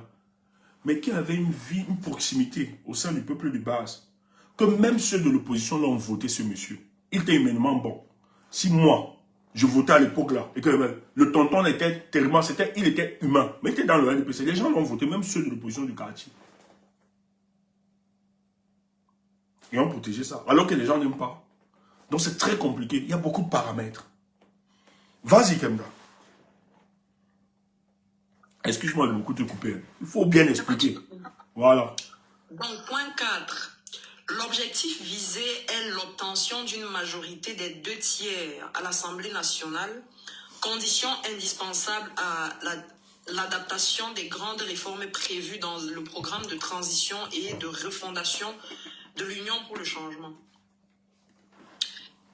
Mais qui avait une vie, une proximité au sein du peuple de base. Que même ceux de l'opposition l'ont voté, ce monsieur. Il était humainement bon. Si moi, je votais à l'époque là, et que le tonton était tellement, il était humain. Mais il était dans le RDPC. Les gens l'ont voté, même ceux de l'opposition du quartier. Ils ont protégé ça. Alors que les gens n'aiment pas. Donc c'est très compliqué. Il y a beaucoup de paramètres. Vas-y, Kemda. Excuse-moi de beaucoup te couper. Il faut bien expliquer. Voilà. Donc, point 4. L'objectif visé est l'obtention d'une majorité des 2/3 à l'Assemblée nationale, condition indispensable à l'adaptation des grandes réformes prévues dans le programme de transition et de refondation de l'Union pour le changement.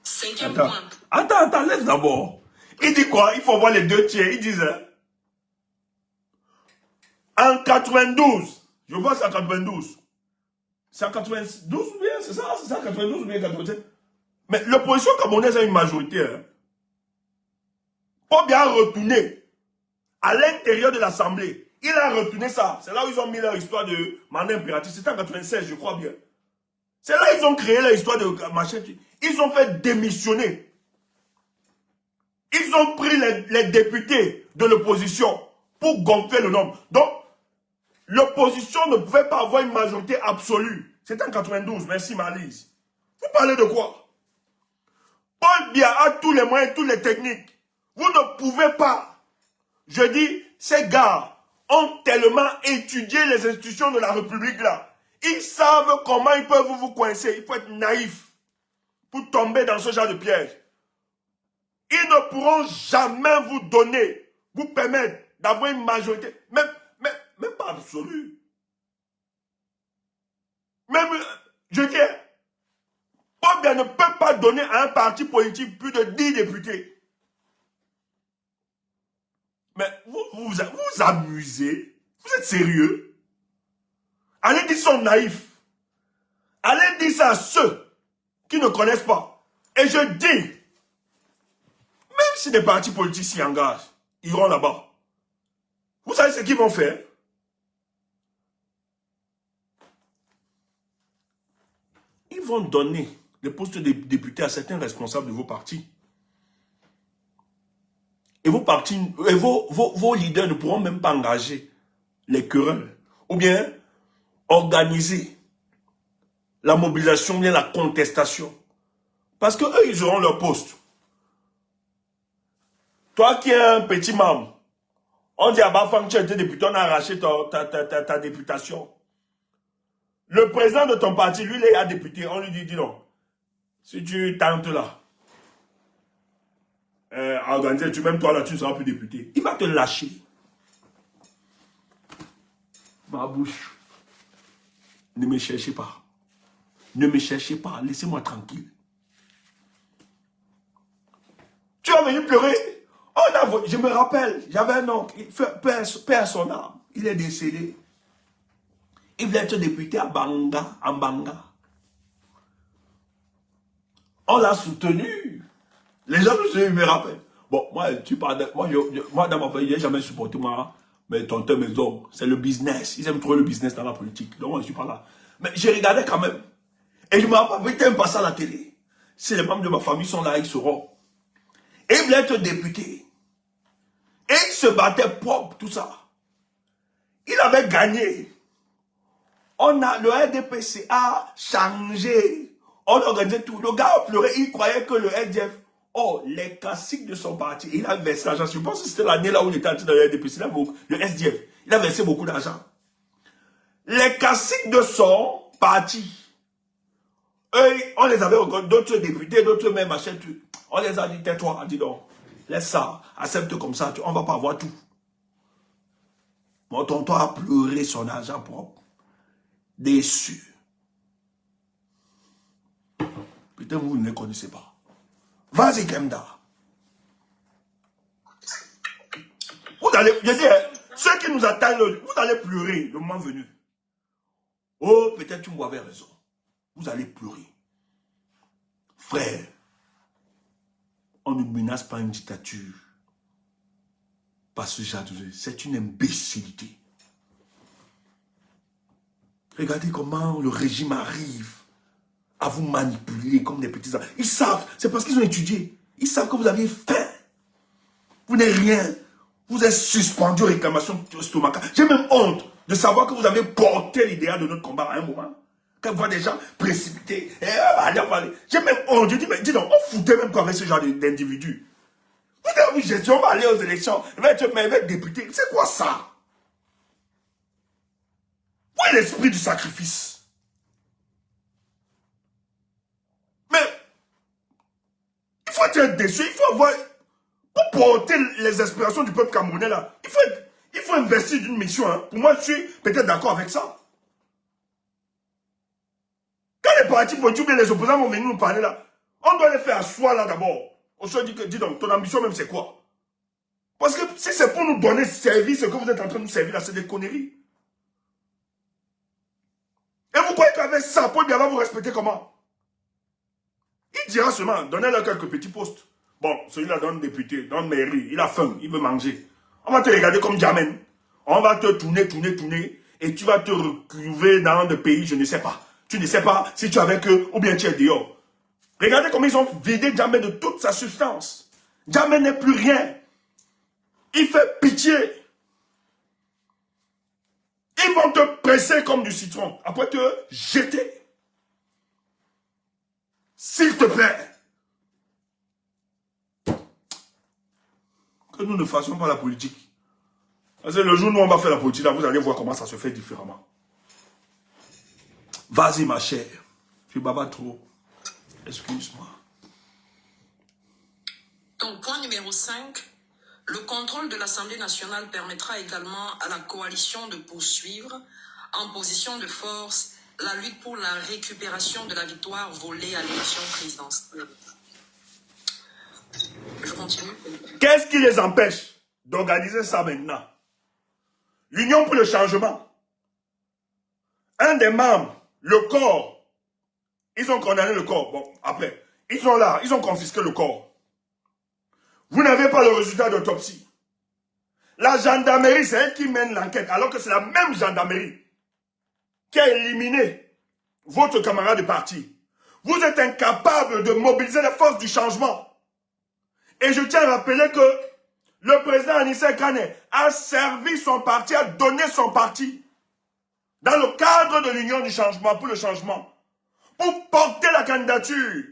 5e point. Attends, laisse d'abord. Il dit quoi? Il faut voir les 2/3. Il disait, en 92, je vois c'est en 92. C'est en 92 ou bien, c'est ça? C'est ça, 92 ou bien 87? Mais l'opposition camerounaise a une majorité. Hein. Pour bien retourner à l'intérieur de l'Assemblée. Il a retourné ça. C'est là où ils ont mis leur histoire de mandat impératif. C'était en 96, je crois bien. C'est là où ils ont créé leur histoire de machin. Ils ont fait démissionner. Ils ont pris les députés de l'opposition pour gonfler le nombre. Donc, l'opposition ne pouvait pas avoir une majorité absolue. C'était en 92. Merci, Malise. Vous parlez de quoi? Paul Biya a tous les moyens, toutes les techniques. Vous ne pouvez pas. Je dis, ces gars ont tellement étudié les institutions de la République là. Ils savent comment ils peuvent vous coincer. Il faut être naïf pour tomber dans ce genre de piège. Ils ne pourront jamais vous donner, vous permettre d'avoir une majorité, même pas absolue. Même, je dis, Paul Biya ne peut pas donner à un parti politique plus de 10 députés. Mais vous vous amusez. Vous êtes sérieux? Allez dire ça aux naïfs. Allez dire ça à ceux qui ne connaissent pas. Et je dis, même si des partis politiques s'y engagent, ils iront là-bas. Vous savez ce qu'ils vont faire? Ils vont donner des postes de députés à certains responsables de vos partis. Et vos partis, et vos leaders ne pourront même pas engager les querelles. Ou bien organiser la mobilisation, ou bien la contestation. Parce que eux, ils auront leur poste. Toi qui es un petit membre, on dit à Bafang, tu as été député, on a arraché ta députation. Le président de ton parti, lui, il est député. On lui dit, dis non. Si tu tentes là, à organiser, même toi là, tu ne seras plus député. Il va te lâcher. Ma bouche. Ne me cherchez pas. Ne me cherchez pas. Laissez-moi tranquille. Tu vas venir pleurer. Je me rappelle, j'avais un oncle, paix à son âme. Il est décédé. Il voulait être député à Banga, en Banga. On l'a soutenu. Les gens me rappellent. Bon, moi, tu parles moi, dans ma famille, je n'ai jamais supporté mes tontins, mes hommes. C'est le business. Ils aiment trop le business dans la politique. Donc, moi, je ne suis pas là. Mais je regardais quand même. Et je me rappelle, putain, passe à la télé. Si les membres de ma famille sont là, ils seront. Et il voulait être député. Et il se battait propre, tout ça. Il avait gagné. Le RDPC a changé. On organisait tout. Le gars a pleuré. Il croyait que le SDF... Oh, les classiques de son parti. Il a versé l'argent. Je pense que c'était l'année là où il était entré dans le RDPC. Le SDF. Il a versé beaucoup d'argent. Les classiques de son parti. Eux, on les avait regardés. D'autres députés, d'autres même machin. On les a dit, tais-toi. Dis donc. Laisse ça. Accepte comme ça. On ne va pas avoir tout. Mon tonton a pleuré son argent propre. Déçu. Peut-être vous ne les connaissez pas. Vas-y, Kemda. Vous allez, je dis, ceux qui nous attendent, vous allez pleurer le moment venu. Oh, peut-être vous avez raison. Vous allez pleurer. Frère, on ne menace pas une dictature. Pas ce genre de choses. C'est une imbécilité. Regardez comment le régime arrive à vous manipuler comme des petits enfants. Ils savent, c'est parce qu'ils ont étudié. Ils savent que vous avez faim. Vous n'êtes rien. Vous êtes suspendu aux réclamations stomacales. J'ai même honte de savoir que vous avez porté l'idéal de notre combat à un moment. Quand on voit des gens précipités, allez, allez. J'ai même honte. Je dis, mais dis donc, on foutait même pas avec ce genre d'individus. Vous avez vu, gestion, on va aller aux élections, il va être député. C'est quoi ça? Où est l'esprit du sacrifice? Mais, il faut être déçu, il faut avoir... Pour porter les aspirations du peuple camerounais là, il faut investir d'une mission. Hein. Pour moi, je suis peut-être d'accord avec ça. Quand les partis politiques ou bien les opposants vont venir nous parler là, on doit les faire asseoir là d'abord. On se dit que, dis donc, ton ambition même c'est quoi? Parce que si c'est pour nous donner service, ce que vous êtes en train de nous servir là, c'est des conneries. Et vous croyez qu'avec ça, Paul Biya va vous respecter comment? Il dira seulement, donnez-leur quelques petits postes. Bon, celui-là donne député, donne mairie, il a faim, il veut manger. On va te regarder comme Djamène. On va te tourner, et tu vas te retrouver dans des pays, je ne sais pas. Tu ne sais pas si tu es avec eux ou bien tu es dehors. Regardez comment ils ont vidé Djamène de toute sa substance. Djamène n'est plus rien. Il fait pitié. Ils vont te presser comme du citron, après te jeter. S'il te plaît. Que nous ne fassions pas la politique. Parce que le jour où on va faire la politique, là, vous allez voir comment ça se fait différemment. Vas-y, ma chère. Tu babas trop. Excuse-moi. Donc, point numéro 5. Le contrôle de l'Assemblée nationale permettra également à la coalition de poursuivre, en position de force, la lutte pour la récupération de la victoire volée à l'élection présidentielle. Je continue. Qu'est-ce qui les empêche d'organiser ça maintenant? L'Union pour le changement. Un des membres, le corps, ils ont condamné le corps. Bon, après, ils sont là, ils ont confisqué le corps. Vous n'avez pas le résultat d'autopsie. La gendarmerie, c'est elle qui mène l'enquête, alors que c'est la même gendarmerie qui a éliminé votre camarade de parti. Vous êtes incapable de mobiliser les forces du changement. Et je tiens à rappeler que le président Anissé Kane a servi son parti, a donné son parti dans le cadre de l'Union du changement, pour le changement, pour porter la candidature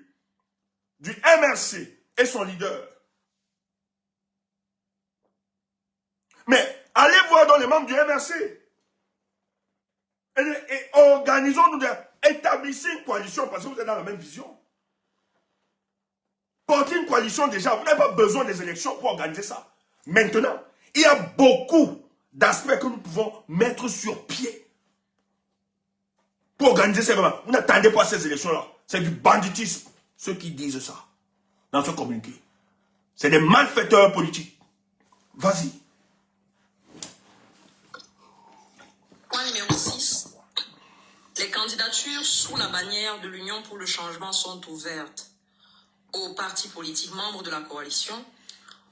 du MRC et son leader. Mais allez voir dans les membres du MRC et organisons-nous, établissez une coalition parce que vous êtes dans la même vision. Portez une coalition déjà, vous n'avez pas besoin des élections pour organiser ça. Maintenant, il y a beaucoup d'aspects que nous pouvons mettre sur pied pour organiser ces événements. Vous n'attendez pas ces élections-là. C'est du banditisme, ceux qui disent ça dans ce communiqué. C'est des malfaiteurs politiques. Vas-y. Point numéro 6. Les candidatures sous la bannière de l'Union pour le changement sont ouvertes aux partis politiques membres de la coalition,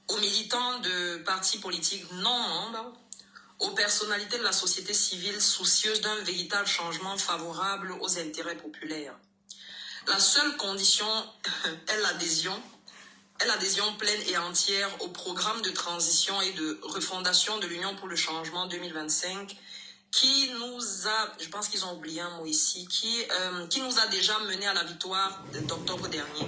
aux militants de partis politiques non membres, aux personnalités de la société civile soucieuses d'un véritable changement favorable aux intérêts populaires. La seule condition est l'adhésion pleine et entière au programme de transition et de refondation de l'Union pour le changement 2025 qui nous a, je pense qu'ils ont oublié un mot ici, qui nous a déjà mené à la victoire d'octobre dernier.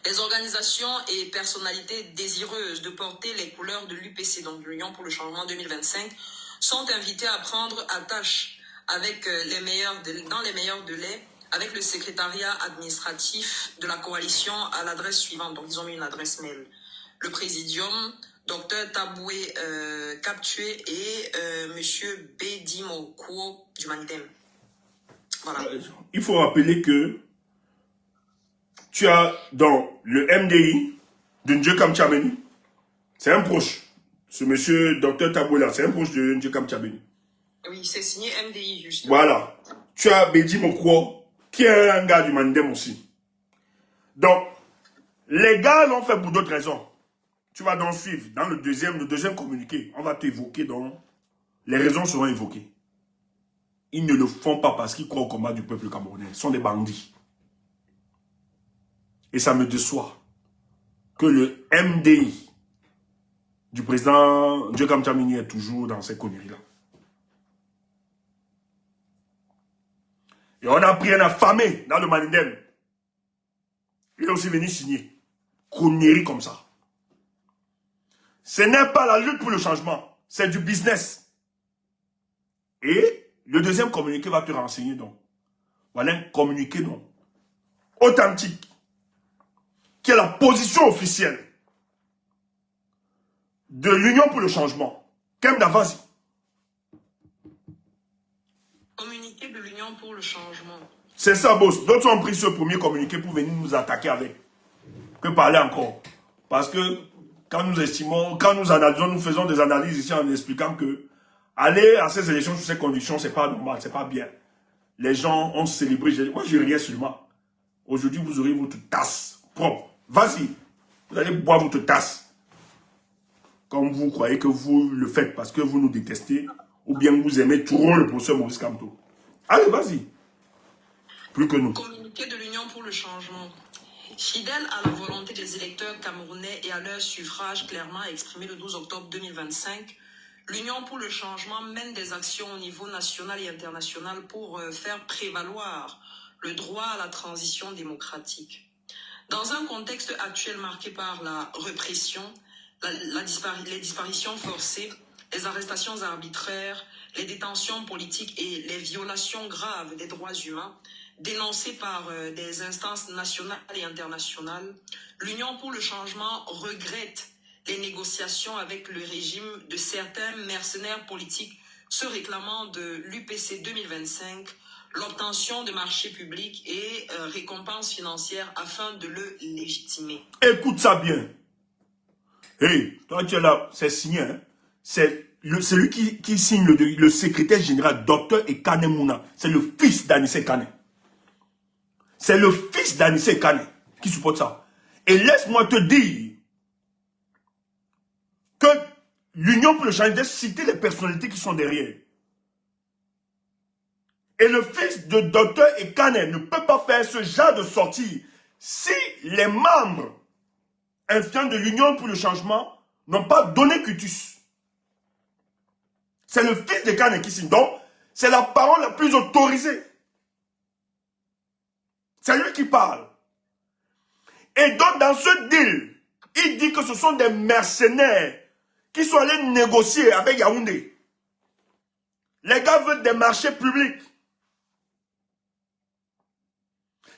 Les organisations et personnalités désireuses de porter les couleurs de l'UPC, donc de l'Union pour le changement 2025, sont invitées à prendre attache avec dans les meilleurs délais avec le secrétariat administratif de la coalition à l'adresse suivante. Donc, ils ont mis une adresse mail. Le présidium, Dr Taboué Captué et Monsieur Bédimo Kouo du Mandem. Voilà. Il faut rappeler que tu as dans le MDI de Ndjekam Tchabeni, c'est un proche. Ce monsieur Dr Taboué là, c'est un proche de Ndjekam Tchabeni. Oui, c'est signé MDI juste. Voilà. Tu as Bédimo Kouo, qui est un gars du Mandem aussi. Donc, les gars l'ont fait pour d'autres raisons. Tu vas donc suivre dans le deuxième communiqué. On va t'évoquer donc. Les raisons seront évoquées. Ils ne le font pas parce qu'ils croient au combat du peuple camerounais. Ils sont des bandits. Et ça me déçoit que le MDI du président Ndjekam Tchabeni est toujours dans ces conneries-là. Et on a pris un affamé dans le Manindem. Il est aussi venu signer. Connerie comme ça. Ce n'est pas la lutte pour le changement. C'est du business. Et le deuxième communiqué va te renseigner donc. Voilà un communiqué donc. Authentique. Qui est la position officielle de l'Union pour le changement. Kemda, vas-y. Communiqué de l'Union pour le changement. C'est ça, boss. D'autres ont pris ce premier communiqué pour venir nous attaquer avec. Que parler encore. Parce que quand nous estimons, quand nous analysons, nous faisons des analyses ici en expliquant que aller à ces élections sous ces conditions, c'est pas normal, c'est pas bien. Les gens ont célébré. Moi, je riais seulement. Aujourd'hui, vous aurez votre tasse propre. Vas-y. Vous allez boire votre tasse. Comme vous croyez que vous le faites parce que vous nous détestez ou bien vous aimez trop le professeur Maurice Kamto. Allez, vas-y. Plus que nous. Communiqué de l'Union pour le changement. Fidèle à la volonté des électeurs camerounais et à leur suffrage clairement exprimé le 12 octobre 2025, l'Union pour le changement mène des actions au niveau national et international pour faire prévaloir le droit à la transition démocratique. Dans un contexte actuel marqué par la répression, les disparitions forcées, les arrestations arbitraires, les détentions politiques et les violations graves des droits humains, dénoncées par des instances nationales et internationales, l'Union pour le changement regrette les négociations avec le régime de certains mercenaires politiques se réclamant de l'UPC 2025, l'obtention de marchés publics et récompenses financières afin de le légitimer. Écoute ça bien. Hey, toi tu es là, c'est signé. Hein? C'est lui qui signe le secrétaire général, Dr Ekane Mouna. C'est le fils d'Anissé Kane. C'est le fils d'Anissé Kane qui supporte ça. Et laisse-moi te dire que l'Union pour le changement, citer les personnalités qui sont derrière. Et le fils de Dr Ekane ne peut pas faire ce genre de sortie si les membres influents de l'Union pour le changement n'ont pas donné cutus. C'est le fils de Kane qui signe. Donc, c'est la parole la plus autorisée. C'est lui qui parle. Et donc, dans ce deal, il dit que ce sont des mercenaires qui sont allés négocier avec Yaoundé. Les gars veulent des marchés publics.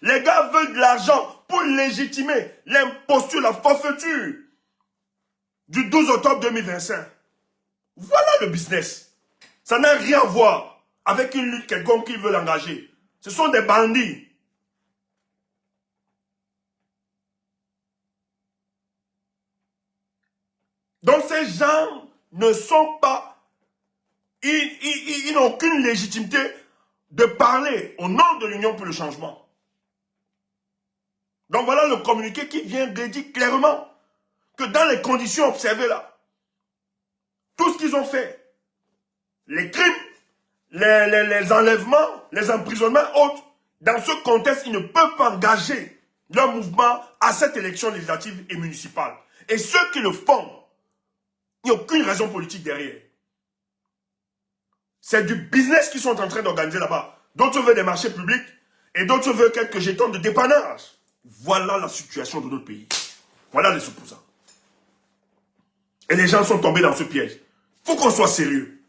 Les gars veulent de l'argent pour légitimer l'imposture, la forfaiture du 12 octobre 2025. Voilà le business. Ça n'a rien à voir avec une lutte quelconque qu'ils veulent engager. Ce sont des bandits. Donc ces gens ne sont pas... Ils n'ont aucune légitimité de parler au nom de l'Union pour le changement. Donc voilà le communiqué qui vient de dire clairement que dans les conditions observées là, tout ce qu'ils ont fait, les crimes, les enlèvements, les emprisonnements autres, dans ce contexte, ils ne peuvent pas engager leur mouvement à cette élection législative et municipale. Et ceux qui le font, il n'y a aucune raison politique derrière. C'est du business qu'ils sont en train d'organiser là-bas. D'autres veulent des marchés publics et d'autres veulent quelques jetons de dépannage. Voilà la situation de notre pays. Voilà les opposants. Et les gens sont tombés dans ce piège. Il faut qu'on soit sérieux.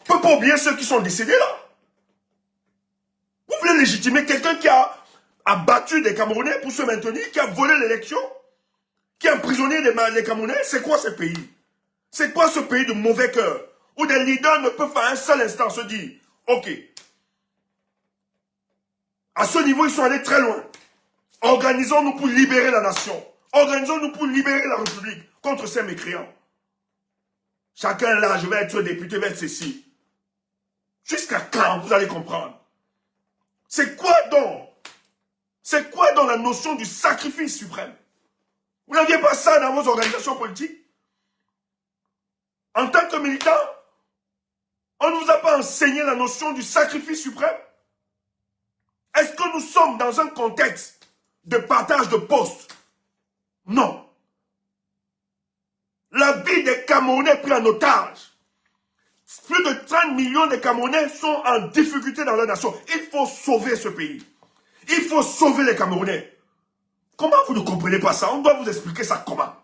On ne peut pas oublier ceux qui sont décédés là. Vous voulez légitimer quelqu'un qui a battu des Camerounais pour se maintenir, qui a volé l'élection, qui a emprisonné les Camerounais? C'est quoi ce pays? C'est quoi ce pays de mauvais cœur? Où des leaders ne peuvent pas un seul instant se dire, ok, à ce niveau ils sont allés très loin. Organisons-nous pour libérer la nation. Organisons-nous pour libérer la République contre ces mécréants. Chacun là, je vais être député, je vais être ceci. Jusqu'à quand vous allez comprendre? C'est quoi donc? C'est quoi dans la notion du sacrifice suprême? Vous n'aviez pas ça dans vos organisations politiques? En tant que militant, on ne vous a pas enseigné la notion du sacrifice suprême? Est-ce que nous sommes dans un contexte de partage de postes? Non. La vie des Camerounais pris en otage. Plus de 30 millions de Camerounais sont en difficulté dans leur nation. Il faut sauver ce pays. Il faut sauver les Camerounais. Comment vous ne comprenez pas ça? On doit vous expliquer ça comment?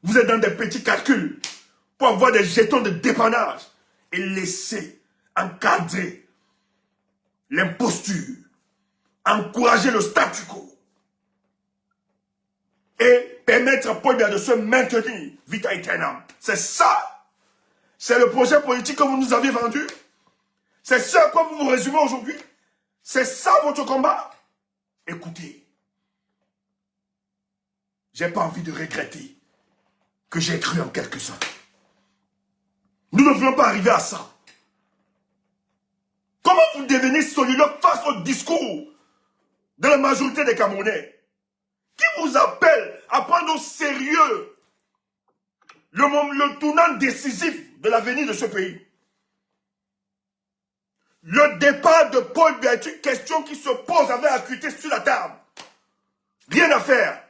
Vous êtes dans des petits calculs pour avoir des jetons de dépannage et laisser encadrer l'imposture, encourager le statu quo et permettre à Paul Biya de se maintenir vita aeternam. C'est ça. C'est le projet politique que vous nous avez vendu. C'est ça à quoi vous vous résumez aujourd'hui. C'est ça votre combat. Écoutez, j'ai pas envie de regretter que j'ai cru en quelques-uns. Nous ne voulons pas arriver à ça. Comment vous devenez soliloque face au discours de la majorité des Camerounais qui vous appelle à prendre au sérieux le tournant décisif de l'avenir de ce pays? Le départ de Paul Biya est une question qui se pose avec acuité sur la table. Rien à faire.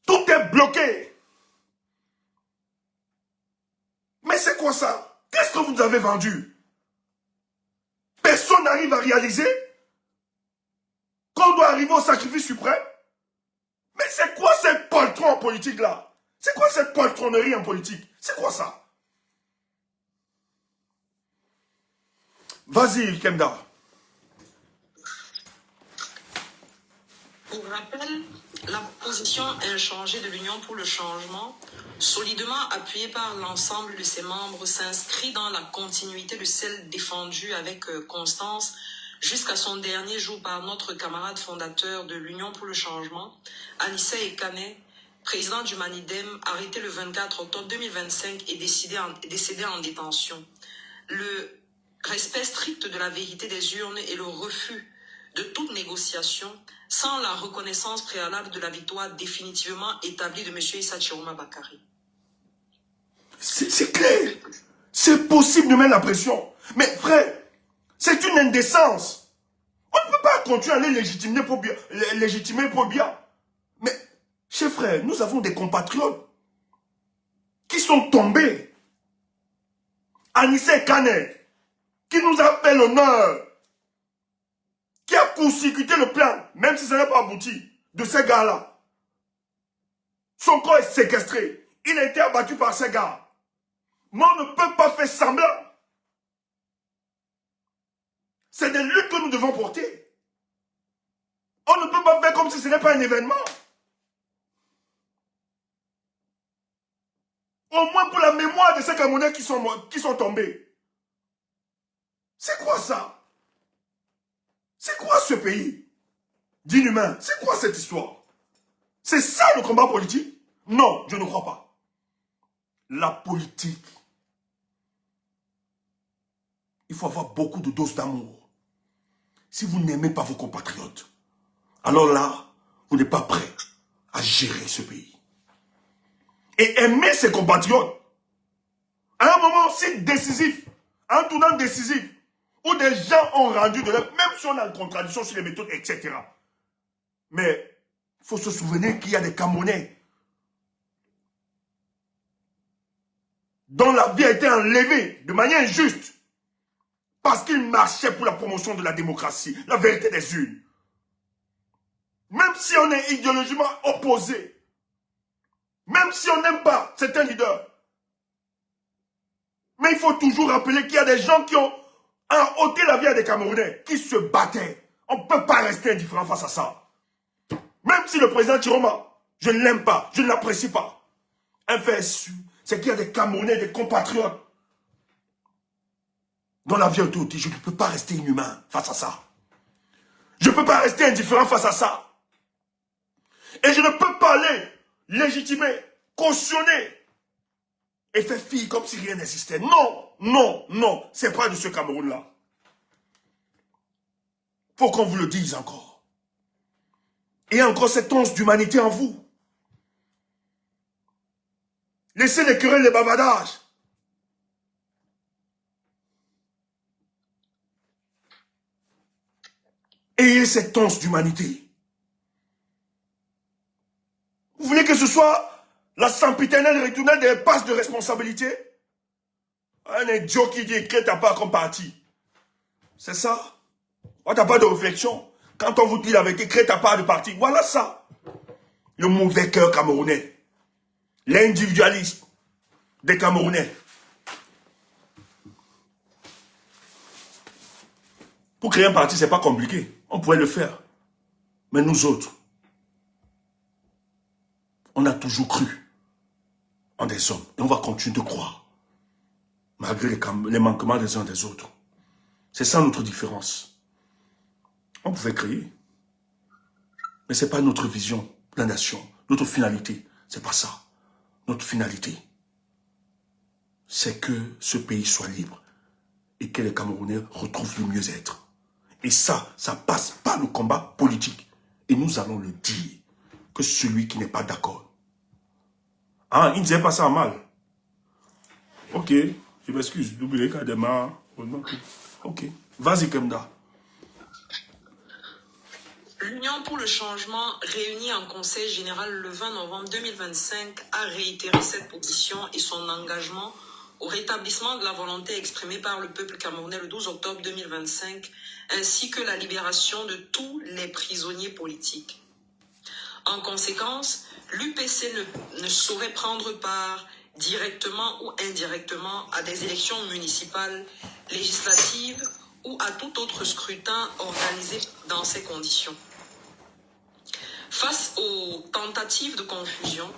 Tout est bloqué. Mais c'est quoi ça? Qu'est-ce que vous nous avez vendu? Personne n'arrive à réaliser qu'on doit arriver au sacrifice suprême. Mais c'est quoi cette poltron en politique là? C'est quoi cette poltronnerie en politique? C'est quoi ça? Vas-y, Kemda. Pour rappel, la position inchangée de l'Union pour le changement, solidement appuyée par l'ensemble de ses membres, s'inscrit dans la continuité de celle défendue avec constance jusqu'à son dernier jour par notre camarade fondateur de l'Union pour le changement, Anissé Ekane, président du Manidem, arrêté le 24 octobre 2025 et décédé en détention. Le respect strict de la vérité des urnes et le refus de toute négociation sans la reconnaissance préalable de la victoire définitivement établie de M. Issa Chiroma Bakary. C'est clair. C'est possible de mettre la pression. Mais frère, c'est une indécence. On ne peut pas continuer à les légitimer pour bien. Mais, chers frères, nous avons des compatriotes qui sont tombés. Anissé Kane, qui nous a fait l'honneur, qui a court-circuité le plan, même si ça n'a pas abouti, de ces gars-là. Son corps est séquestré. Il a été abattu par ces gars. Mais on ne peut pas faire semblant. C'est des luttes que nous devons porter. On ne peut pas faire comme si ce n'est pas un événement. Au moins pour la mémoire de ces Camerounais qui sont tombés. C'est quoi ça? C'est quoi ce pays d'inhumain? C'est quoi cette histoire? C'est ça le combat politique? Non, je ne crois pas. La politique, il faut avoir beaucoup de doses d'amour. Si vous n'aimez pas vos compatriotes, alors là, vous n'êtes pas prêt à gérer ce pays. Et aimer ses compatriotes, à un moment si décisif, un tournant décisif, où des gens ont rendu de leur, même si on a une contradiction sur les méthodes, etc. Mais il faut se souvenir qu'il y a des Camerounais dont la vie a été enlevée de manière injuste parce qu'ils marchaient pour la promotion de la démocratie, la vérité des urnes. Même si on est idéologiquement opposé, même si on n'aime pas certains leaders, mais il faut toujours rappeler qu'il y a des gens qui ont ôté la vie à des Camerounais, qui se battaient. On ne peut pas rester indifférent face à ça. Même si le président Chiroma, je ne l'aime pas, je ne l'apprécie pas. Un fait sûr, c'est qu'il y a des Camerounais, des compatriotes dont la vie est ôtée. Je ne peux pas rester inhumain face à ça. Je ne peux pas rester indifférent face à ça. Et je ne peux pas aller légitimer, cautionner et faire fi comme si rien n'existait. Non, non, non, c'est pas de ce Cameroun-là. Faut qu'on vous le dise encore. Et encore cette once d'humanité en vous. Laissez les querelles, les bavardages. Ayez cette once d'humanité. Vous voulez que ce soit la sempiternelle ritournelle des passes de responsabilité? Un idiot qui dit crée ta part comme parti. C'est ça. On n'a pas de réflexion. Quand on vous dit la vérité, crée ta part de parti. Voilà ça. Le mauvais cœur camerounais. L'individualisme des Camerounais. Pour créer un parti, c'est pas compliqué. On pourrait le faire. Mais nous autres, on a toujours cru en des hommes. Et on va continuer de croire. Malgré les manquements des uns des autres. C'est ça notre différence. On pouvait créer. Mais ce n'est pas notre vision de la nation. Notre finalité, c'est pas ça. Notre finalité, c'est que ce pays soit libre et que les Camerounais retrouvent le mieux-être. Et ça passe par le combat politique. Et nous allons le dire, que celui qui n'est pas d'accord. Ah, il ne disait pas ça mal. Ok, je m'excuse, n'oubliez qu'à demain. Ok, vas-y Kemda. L'Union pour le changement, réunie en Conseil général le 20 novembre 2025, a réitéré cette position et son engagement au rétablissement de la volonté exprimée par le peuple camerounais le 12 octobre 2025, ainsi que la libération de tous les prisonniers politiques. En conséquence, l'UPC ne saurait prendre part directement ou indirectement à des élections municipales, législatives ou à tout autre scrutin organisé dans ces conditions. Face aux tentatives de confusion,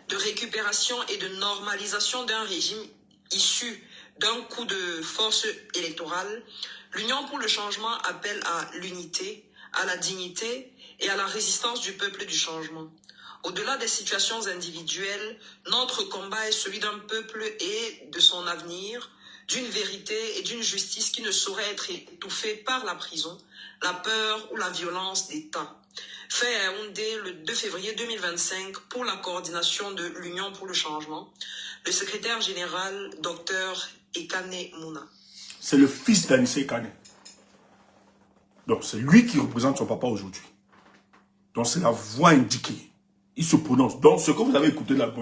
de récupération et de normalisation d'un régime issu d'un coup de force électorale, l'Union pour le changement appelle à l'unité, à la dignité et à la résistance du peuple du changement. Au-delà des situations individuelles, notre combat est celui d'un peuple et de son avenir, d'une vérité et d'une justice qui ne saurait être étouffée par la prison, la peur ou la violence d'État. Fait à Yaoundé le 2 février 2025 pour la coordination de l'Union pour le changement, le secrétaire général, Dr Ekane Mouna. C'est le fils d'Anissé Ekane. Donc c'est lui qui représente son papa aujourd'hui. Donc c'est la voix indiquée. Il se prononce. Donc ce que vous avez écouté là,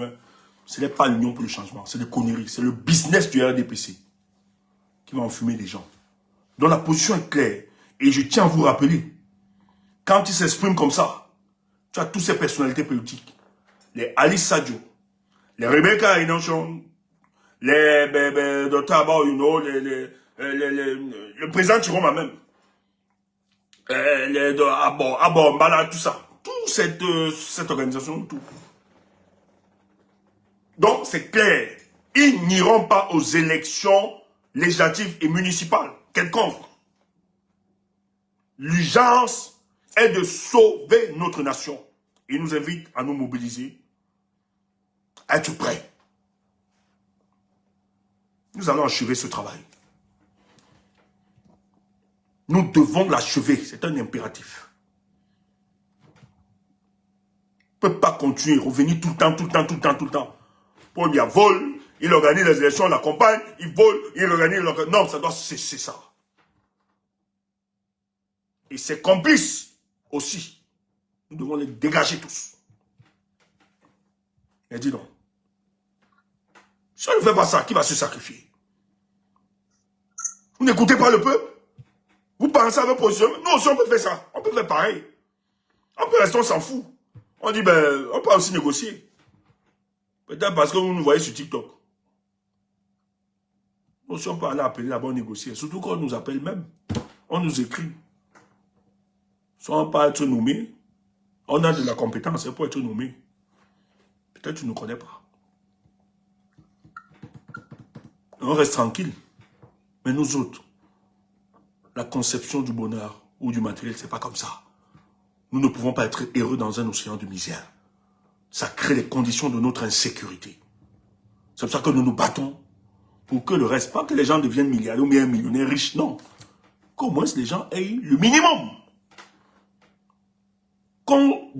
ce n'est pas l'Union pour le changement, c'est des conneries. C'est le business du RDPC qui va enfumer les gens. Donc la position est claire. Et je tiens à vous rappeler, quand il s'exprime comme ça, tu as toutes ces personnalités politiques. Les Alice Sadio, les Rebecca Inonchon, les Dr. Abaouino, le président Chiroma même, les Abon, Mbala, tout ça. Toute cette organisation, tout. Donc c'est clair, ils n'iront pas aux élections législatives et municipales, quelconque. L'urgence est de sauver notre nation. Il nous invite à nous mobiliser, à être prêts. Nous allons achever ce travail. Nous devons l'achever, c'est un impératif. On ne peut pas continuer, revenir tout le temps. Pour dire, vole, il organise les élections, la campagne, il vole, il organise... Non, ça doit cesser ça. Et ses complices aussi. Nous devons les dégager tous. Et dis donc. Si on ne fait pas ça, qui va se sacrifier? Vous n'écoutez pas le peuple? Vous pensez à votre position? Nous aussi on peut faire ça. On peut faire pareil. On peut rester, on s'en fout. On dit, ben, on peut aussi négocier. Peut-être parce que vous nous voyez sur TikTok. Nous aussi on peut aller appeler là-bas négocier. Surtout quand on nous appelle même. On nous écrit. Sans pas être nommé, on a de la compétence pour être nommé. Peut-être tu ne connais pas. On reste tranquille. Mais nous autres, la conception du bonheur ou du matériel, c'est pas comme ça. Nous ne pouvons pas être heureux dans un océan de misère. Ça crée les conditions de notre insécurité. C'est pour ça que nous nous battons pour que le reste, pas que les gens deviennent milliardaires ou bien millionnaires riches, non. Qu'au moins les gens aient le minimum. Qu'on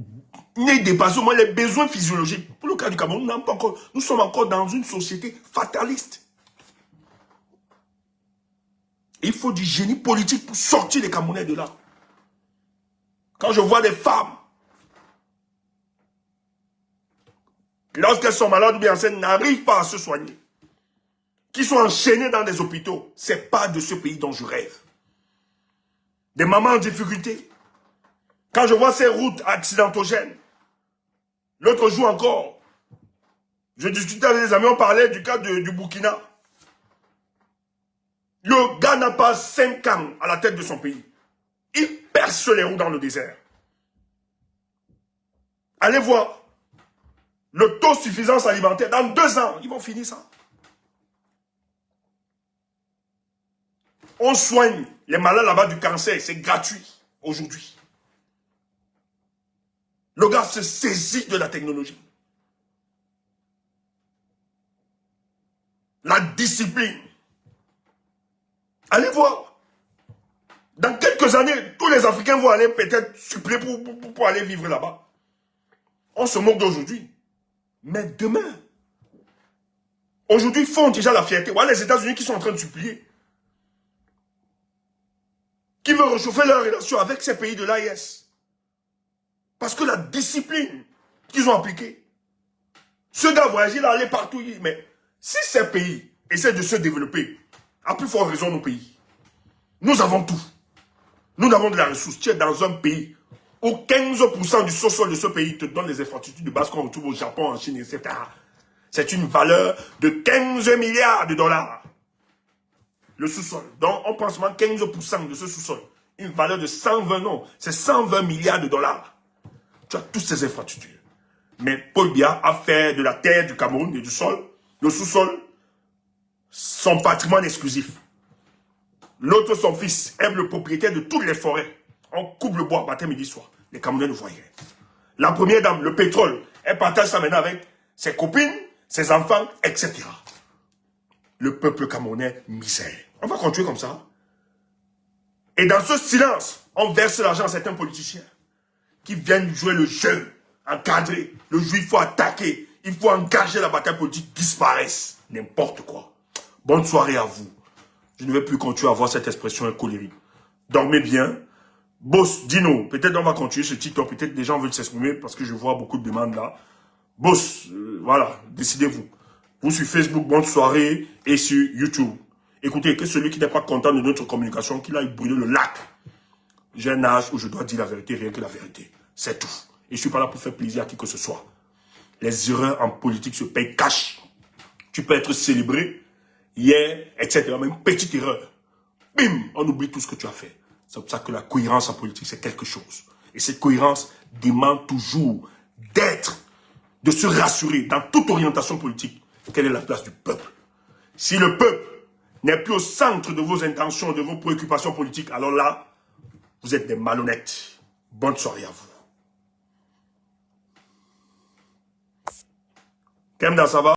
ait dépassé au moins les besoins physiologiques. Pour le cas du Cameroun, nous sommes encore dans une société fataliste. Il faut du génie politique pour sortir les Camerounais de là. Quand je vois des femmes, lorsqu'elles sont malades ou bien enceintes, n'arrivent pas à se soigner. qui sont enchaînés dans des hôpitaux. C'est pas de ce pays dont je rêve. Des mamans en difficulté. Quand je vois ces routes accidentogènes, l'autre jour encore, je discutais avec des amis, on parlait du cas du Burkina. Le gars n'a pas 5 ans à la tête de son pays. Il perce les roues dans le désert. Allez voir. L'autosuffisance alimentaire, dans 2 ans, ils vont finir ça. On soigne les malades là-bas du cancer, c'est gratuit aujourd'hui. Le gars se saisit de la technologie. La discipline. Allez voir. Dans quelques années, tous les Africains vont aller peut-être suppléer pour aller vivre là-bas. On se moque d'aujourd'hui. Mais demain, aujourd'hui, ils font déjà la fierté. Voilà les États-Unis qui sont en train de supplier. Qui veulent réchauffer leurs relations avec ces pays de l'AIS. Parce que la discipline qu'ils ont appliquée. Ce gars voyage, il allait partout. Mais si ces pays essaient de se développer, à plus forte raison nos pays, nous avons tout. Nous avons de la ressource. Tu es dans un pays où 15% du sous-sol de ce pays te donne les infrastructures de base qu'on retrouve au Japon, en Chine, etc. C'est une valeur de 15 milliards de dollars. Le sous-sol. Donc, on prend seulement 15% de ce sous-sol. Une valeur de 120, non, c'est 120 milliards de dollars. Tu as toutes ces infrastructures. Mais Paul Biya a fait de la terre du Cameroun et du sol, le sous-sol, son patrimoine exclusif. L'autre, son fils, est le propriétaire de toutes les forêts. On coupe le bois matin, midi, soir. Les Camerounais le voyaient. La première dame, le pétrole, elle partage ça maintenant avec ses copines, ses enfants, etc. Le peuple camerounais, misère. On va continuer comme ça. Et dans ce silence, on verse l'argent à certains politiciens qui viennent jouer le jeu, encadrer. Le jeu, il faut attaquer, il faut engager la bataille politique, disparaissent. N'importe quoi. Bonne soirée à vous. Je ne vais plus continuer à avoir cette expression colérique. Dormez bien. Boss, dis-nous, peut-être on va continuer ce TikTok, peut-être des gens veulent s'exprimer parce que je vois beaucoup de demandes là. Boss, voilà, décidez-vous. Vous sur Facebook, bonne soirée, et sur YouTube. Écoutez, que celui qui n'est pas content de notre communication, qu'il aille brûler le lac. J'ai un âge où je dois dire la vérité, rien que la vérité. C'est tout. Et je ne suis pas là pour faire plaisir à qui que ce soit. Les erreurs en politique se payent cash. Tu peux être célébré, hier, etc. Mais une petite erreur. Bim, on oublie tout ce que tu as fait. C'est pour ça que la cohérence en politique, c'est quelque chose. Et cette cohérence demande toujours d'être, de se rassurer dans toute orientation politique. Quelle est la place du peuple? Si le peuple n'est plus au centre de vos intentions, de vos préoccupations politiques, alors là, vous êtes des malhonnêtes. Bonne soirée à vous. Kemda, ça va?